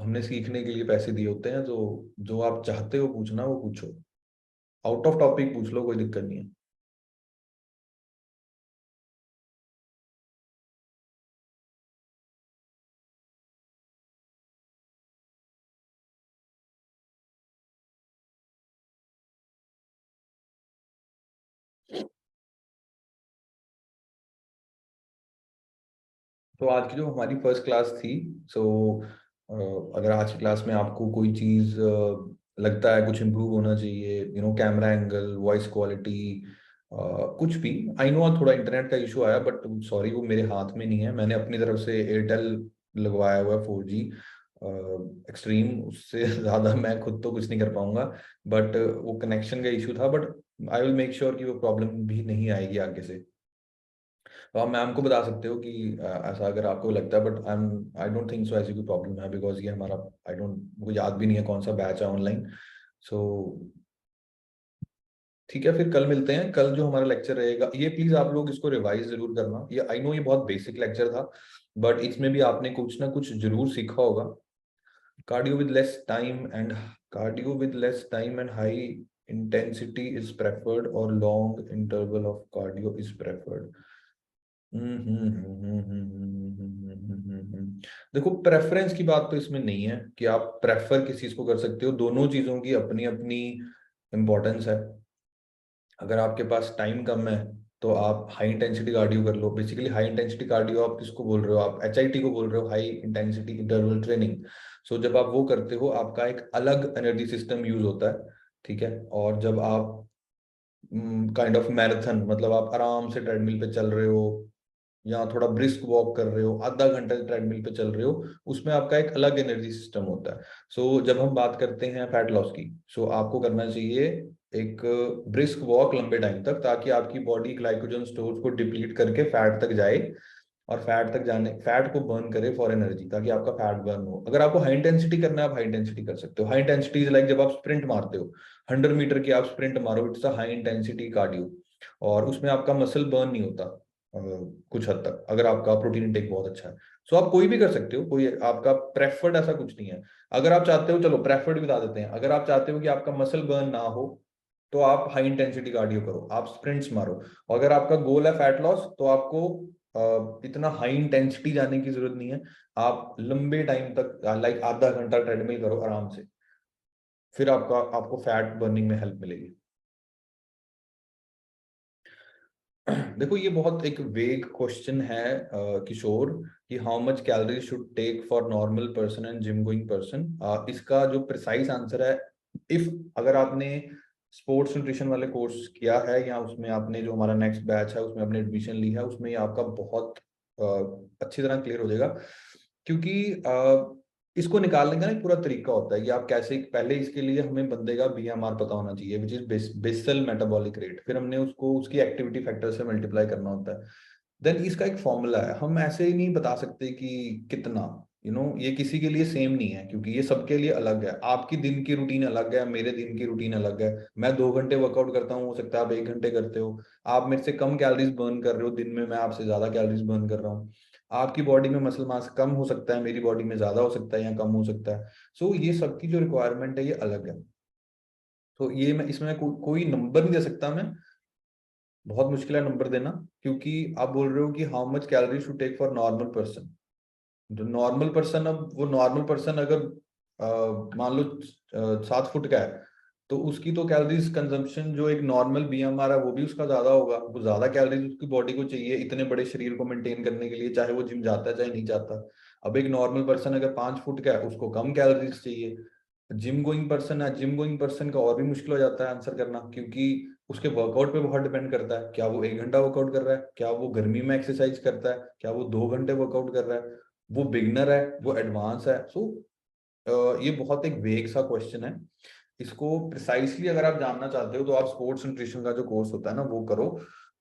हमने सीखने के लिए पैसे दिए होते हैं। तो जो आप चाहते हो पूछना वो पूछो, आउट ऑफ टॉपिक पूछ लो, कोई दिक्कत नहीं है। तो आज की जो हमारी फर्स्ट क्लास थी, सो अगर आज की क्लास में आपको कोई चीज लगता है कुछ इम्प्रूव होना चाहिए, कैमरा एंगल, वॉइस क्वालिटी, कुछ भी। आई नो थोड़ा इंटरनेट का इशू आया, बट सॉरी वो मेरे हाथ में नहीं है। मैंने अपनी तरफ से एयरटेल लगवाया हुआ है 4G एक्सट्रीम, उससे ज्यादा मैं खुद तो कुछ नहीं कर पाऊंगा। बट वो कनेक्शन का इशू था, but I will make sure कि वो प्रॉब्लम भी नहीं आएगी आगे से। तो आप मैम को बता सकते हो कि ऐसा अगर आपको लगता है, but I don't think so ऐसी कोई प्रॉब्लम है, बिकॉज ये हमारा, आई डोंट, मुझे याद भी नहीं है कौन सा बैच है ऑनलाइन। सो ठीक है, फिर कल मिलते हैं। कल जो हमारा लेक्चर रहेगा, ये प्लीज आप लोग इसको रिवाइज जरूर करना। ये आई नो ये बहुत बेसिक लेक्चर था, बट इसमें भी आपने कुछ ना कुछ जरूर सीखा होगा। Cardio with less time and cardio with less time and high intensity is preferred और long interval of cardio is preferred. देखो, प्रेफरेंस की बात तो इसमें नहीं है कि आप प्रेफर किस चीज को कर सकते हो। दोनों चीजों की अपनी अपनी इम्पोर्टेंस है। अगर आपके पास टाइम कम है तो आप हाई इंटेंसिटी कार्डियो कर लो। बेसिकली हाई इंटेंसिटी कार्डियो आप किसको बोल रहे हो? आप एचआईटी को बोल रहे हो, हाई इंटेंसिटी इंटरवल ट्रेनिंग। सो जब आप वो करते हो, आपका एक अलग एनर्जी सिस्टम यूज होता है। ठीक है, और जब आप काइंड ऑफ मैराथन, मतलब आप आराम से ट्रेडमिल पे चल रहे हो या थोड़ा ब्रिस्क वॉक कर रहे हो, आधा घंटा ट्रेडमिल पे चल रहे हो, उसमें आपका एक अलग एनर्जी सिस्टम होता है। सो जब हम बात करते हैं फैट लॉस की, सो आपको करना चाहिए एक ब्रिस्क वॉक लंबे टाइम तक, ताकि आपकी बॉडी ग्लाइकोजन स्टोर्स को डिप्लीट करके फैट तक जाए, और फैट तक जाने फैट को बर्न करे फॉर एनर्जी, ताकि आपका फैट बर्न हो। अगर आपको हाई इंटेंसिटी करना है, आप हाई इंटेंसिटी कर सकते हो। हाई इंटेंसिटी इज लाइक जब आप स्प्रिंट मारते हो, 100 मीटर की आप स्प्रिंट मारो, it's a high intensity cardio. और उसमें आपका मसल बर्न नहीं होता कुछ हद तक, अगर आपका प्रोटीन इंटेक बहुत अच्छा है। सो आप कोई भी कर सकते हो, कोई आपका प्रेफर्ड ऐसा कुछ नहीं है। अगर आप चाहते हो, चलो प्रेफर्ड बता देते हैं, अगर आप चाहते हो कि आपका मसल बर्न ना हो, तो आप हाई इंटेंसिटी कार्डियो करो, आप स्प्रिंट्स मारो। और अगर आपका गोल है फैट लॉस, तो आपको इतना हाई इंटेंसिटी जाने की जरूरत नहीं है। आप लंबे टाइम तक लाइक आधा घंटा ट्रेडमिल करो आराम से, फिर आपको फैट बर्निंग में हेल्प मिलेगी। देखो, ये बहुत एक वेग क्वेश्चन है किशोर, कि how much calorie should take for normal person and gym going person. इसका जो प्रिसाइज आंसर है, इफ अगर आपने स्पोर्ट्स न्यूट्रिशन वाले कोर्स किया है, या उसमें आपने जो हमारा नेक्स्ट बैच है उसमें आपने एडमिशन ली है, उसमें ये आपका बहुत अच्छी तरह क्लियर हो जाएगा। क्योंकि इसको निकालने का ना एक पूरा तरीका होता है कि आप कैसे, पहले इसके लिए हमें बंदे का बीएमआर पता होना चाहिए, which is basal metabolic rate. फिर हमने उसको उसकी एक्टिविटी फैक्टर से मल्टीप्लाई करना होता है। देन इसका एक फॉर्मूला है। हम ऐसे ही नहीं बता सकते कि कितना, ये किसी के लिए सेम नहीं है, क्योंकि ये सबके लिए अलग है। आपकी दिन की रूटीन अलग है, मेरे दिन की रूटीन अलग है। मैं 2 घंटे वर्कआउट करता हूँ, हो सकता है आप 1 घंटे करते हो। आप मेरे से कम कैलोरीज बर्न कर रहे हो दिन में, मैं आपसे ज्यादा कैलोरीज बर्न कर रहा हूँ। आपकी बॉडी में मसल मास कम हो सकता है, मेरी बॉडी में ज्यादा हो सकता है या कम हो सकता है। सो ये सबकी जो रिक्वायरमेंट है ये अलग है। तो ये मैं इसमें कोई नंबर नहीं दे सकता मैं, बहुत मुश्किल है नंबर देना। क्योंकि आप बोल रहे हो कि how much calorie should take for normal person. जो नॉर्मल पर्सन, अब वो नॉर्मल पर्सन अगर मान लो 7 फुट का है, तो उसकी तो कैलोरीज कंजम्पशन, जो एक नॉर्मल बीएमआर है वो भी उसका ज्यादा होगा। वो ज्यादा कैलोरीज उसकी बॉडी को चाहिए इतने बड़े शरीर को मेंटेन करने के लिए, चाहे वो जिम जाता है चाहे नहीं जाता। अब एक नॉर्मल पर्सन अगर 5 फुट का है, उसको कम कैलोरीज चाहिए। जिम गोइंग पर्सन है, जिम गोइंग पर्सन का और भी मुश्किल हो जाता है आंसर करना, क्योंकि उसके वर्कआउट पे बहुत डिपेंड करता है। क्या वो 1 घंटा वर्कआउट कर रहा है, क्या वो गर्मी में एक्सरसाइज करता है, क्या वो 2 घंटे वर्कआउट कर रहा है, वो बिगनर है, वो एडवांस है। सो ये बहुत एक वेग सा क्वेश्चन है। इसको प्रिसाइसली अगर आप जानना चाहते हो, तो आप स्पोर्ट्स न्यूट्रिशन का जो कोर्स होता है ना वो करो,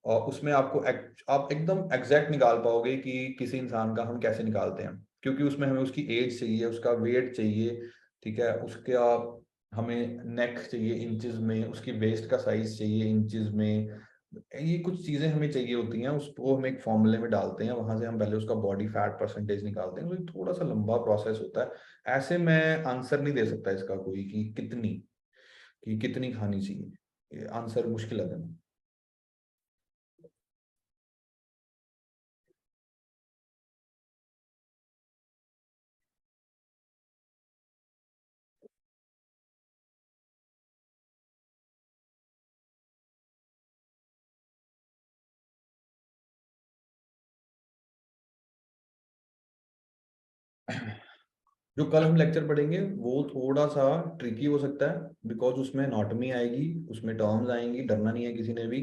और उसमें आप एकदम एग्जैक्ट निकाल पाओगे कि किसी इंसान का हम कैसे निकालते हैं। क्योंकि उसमें हमें उसकी एज चाहिए, उसका वेट चाहिए, ठीक है, उसका हमें नेक चाहिए इंचेस में, उसकी वेस्ट का साइज चाहिए इंचेस में। ये कुछ चीजें हमें चाहिए होती हैं, उसको हम एक फॉर्मूले में डालते हैं, वहां से हम पहले उसका बॉडी फैट परसेंटेज निकालते हैं। तो ये थोड़ा सा लंबा प्रोसेस होता है। ऐसे मैं आंसर नहीं दे सकता इसका कोई, कि कितनी खानी चाहिए। ये आंसर मुश्किल है देना। जो कल हम लेक्चर पढ़ेंगे वो थोड़ा सा ट्रिकी हो सकता है, बिकॉज उसमें एनाटॉमी आएगी, उसमें टर्म्स आएंगी, डरना नहीं है किसी ने भी।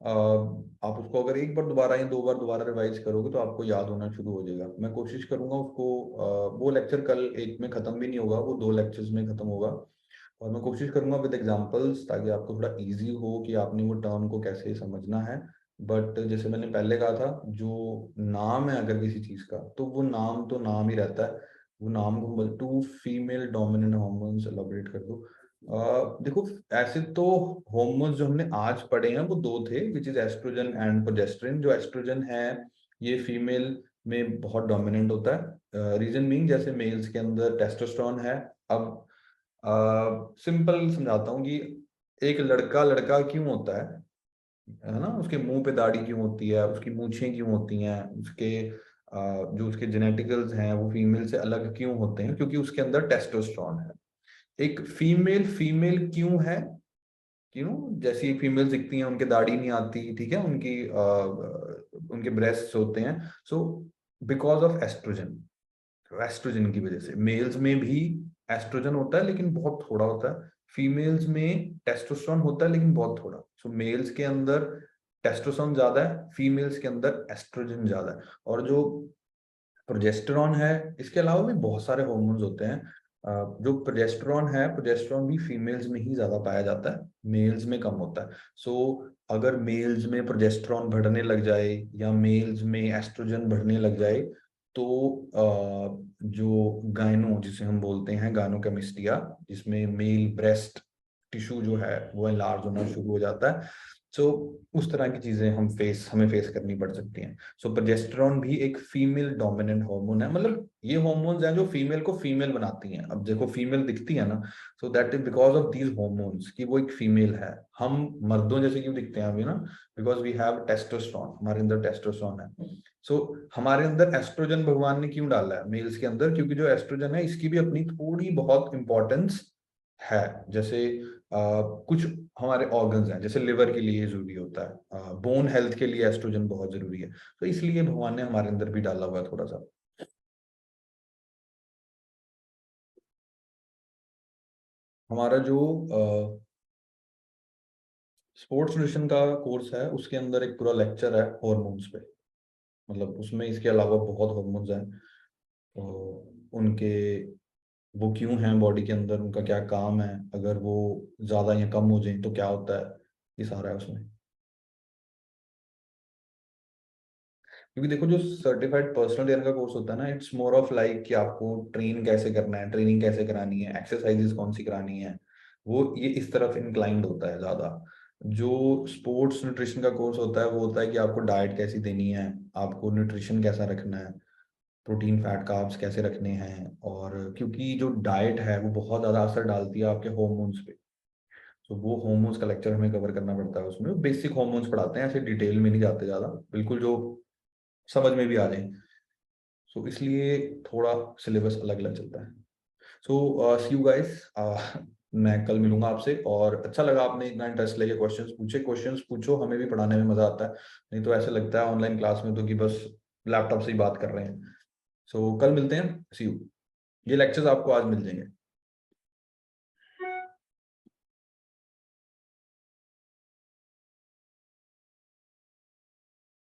आप उसको अगर एक बार दोबारा या 2 बार दोबारा रिवाइज करोगे तो आपको याद होना शुरू हो जाएगा। मैं कोशिश करूंगा उसको, वो लेक्चर कल एक में खत्म भी नहीं होगा, वो 2 लेक्चर्स में खत्म होगा। और मैं कोशिश करूंगा विद एग्जांपल्स, ताकि आपको थोड़ा इजी हो कि आपने वो टर्म को कैसे समझना है। बट जैसे मैंने पहले कहा था, जो नाम है अगर किसी चीज का, तो वो नाम तो नाम ही रहता है। वो नाम को 2 फीमेल डोमिनेंट हार्मोन्स एलाबोरेट कर दो। देखो, ऐसे तो हार्मोन्स जो हमने आज पढ़े हैं वो दो थे, which is estrogen and progesterone. जो एस्ट्रोजन है ये फीमेल में बहुत डोमिनेंट होता है, रीजन बीइंग जैसे मेल्स के अंदर टेस्टोस्टेरोन है। अब सिंपल समझाता हूँ कि एक लड़का लड़का क्यों होता है ना, उसके मुंह पे दाढ़ी क्यों होती है, उसकी मूछें क्यों होती हैं, उसके जो उसके जेनेटिकल्स हैं वो फीमेल से अलग क्यों होते हैं, क्योंकि उसके अंदर टेस्टोस्टेरोन है। एक फीमेल फीमेल क्यों है, क्यों, जैसी फीमेल दिखती हैं उनके दाढ़ी नहीं आती, ठीक है, उनके ब्रेस्ट होते हैं, so because of estrogen. Estrogen की वजह से मेल्स में भी एस्ट्रोजन होता है लेकिन बहुत थोड़ा होता है, फीमेल्स में टेस्टोस्टेरोन होता है लेकिन बहुत थोड़ा। सो मेल्स के अंदर टेस्टोस्टेरोन ज्यादा है, फीमेल्स के अंदर एस्ट्रोजन ज्यादा है। और जो प्रोजेस्टेरॉन है, इसके अलावा भी बहुत सारे हार्मोन्स होते हैं। जो प्रोजेस्टेरॉन है, प्रोजेस्टेरॉन भी फीमेल्स में ही ज्यादा पाया जाता है, मेल्स में कम होता है। सो अगर मेल्स में प्रोजेस्टेरॉन बढ़ने लग जाए या मेल्स में एस्ट्रोजन बढ़ने लग जाए तो जो गायनो जिसे हम बोलते हैं गायनोकेमिस्टिया, जिसमें मेल ब्रेस्ट टिश्यू जो है वो एनलार्ज होना शुरू हो जाता है। सो उस तरह की चीजें हमें फेस करनी पड़ सकती हैं। सो प्रोजेस्टेरॉन भी एक फीमेल डोमिनेंट हार्मोन है, मतलब ये हार्मोन्स हैं जो फीमेल को फीमेल बनाती हैं। अब देखो फीमेल दिखती है ना, सो that is because of these hormones कि वो एक फीमेल है। हम मर्दों जैसे क्यों दिखते हैं अभी ना, बिकॉज वी हैव टेस्टोस्टेरोन, हमारे अंदर टेस्टोस्टेरोन है। सो हमारे अंदर एस्ट्रोजन भगवान ने क्यों डाला है मेल्स के अंदर, क्योंकि जो एस्ट्रोजन है इसकी भी अपनी थोड़ी बहुत इंपॉर्टेंस है। जैसे कुछ हमारे ऑर्गन्स हैं, जैसे लिवर के लिए जरूरी होता है, बोन हेल्थ के लिए एस्ट्रोजन बहुत जरूरी है, तो इसलिए भगवान ने हमारे अंदर भी डाला हुआ है थोड़ा सा। हमारा जो स्पोर्ट्स न्यूट्रिशन का कोर्स है उसके अंदर एक पूरा लेक्चर है हॉर्मोन्स पे, मतलब उसमें इसके अलावा बहुत हॉर्मोन्स हैं, तो उनके वो क्यों हैं बॉडी के अंदर, उनका क्या काम है, अगर वो ज्यादा या कम हो जाए तो क्या होता है, ये सारा है उसमें। क्योंकि देखो जो सर्टिफाइड पर्सनल ट्रेनर का कोर्स होता है ना, इट्स मोर ऑफ लाइक कि आपको ट्रेन कैसे करना है, ट्रेनिंग कैसे करानी है, एक्सरसाइजेस कौन सी करानी है, वो ये इस तरफ इंक्लाइंड होता है ज्यादा। जो स्पोर्ट्स न्यूट्रिशन का कोर्स होता है वो होता है कि आपको डाइट कैसी देनी है, आपको न्यूट्रिशन कैसा रखना है, प्रोटीन फैट कार्ब्स कैसे रखने हैं, और क्योंकि जो डाइट है वो बहुत ज्यादा असर डालती है आपके हॉर्मोन्स पे। तो वो हॉर्मोन्स का लेक्चर हमें कवर करना पड़ता है, उसमें बेसिक हॉर्मोन्स पढ़ाते हैं, ऐसे डिटेल में नहीं जाते ज्यादा, बिल्कुल जो समझ में भी आ जाए। सो इसलिए थोड़ा सिलेबस अलग अलग चलता है। सो सी यू गाइस, मैं कल मिलूंगा आपसे। और अच्छा लगा आपने इतना इंटरेस्ट लेके क्वेश्चंस पूछे, क्वेश्चंस पूछो, हमें भी पढ़ाने में मजा आता है, नहीं तो ऐसे लगता है ऑनलाइन क्लास में तो कि बस लैपटॉप से ही बात कर रहे हैं। सो कल मिलते हैं, सी यू। ये लेक्चर्स आपको आज मिल जाएंगे।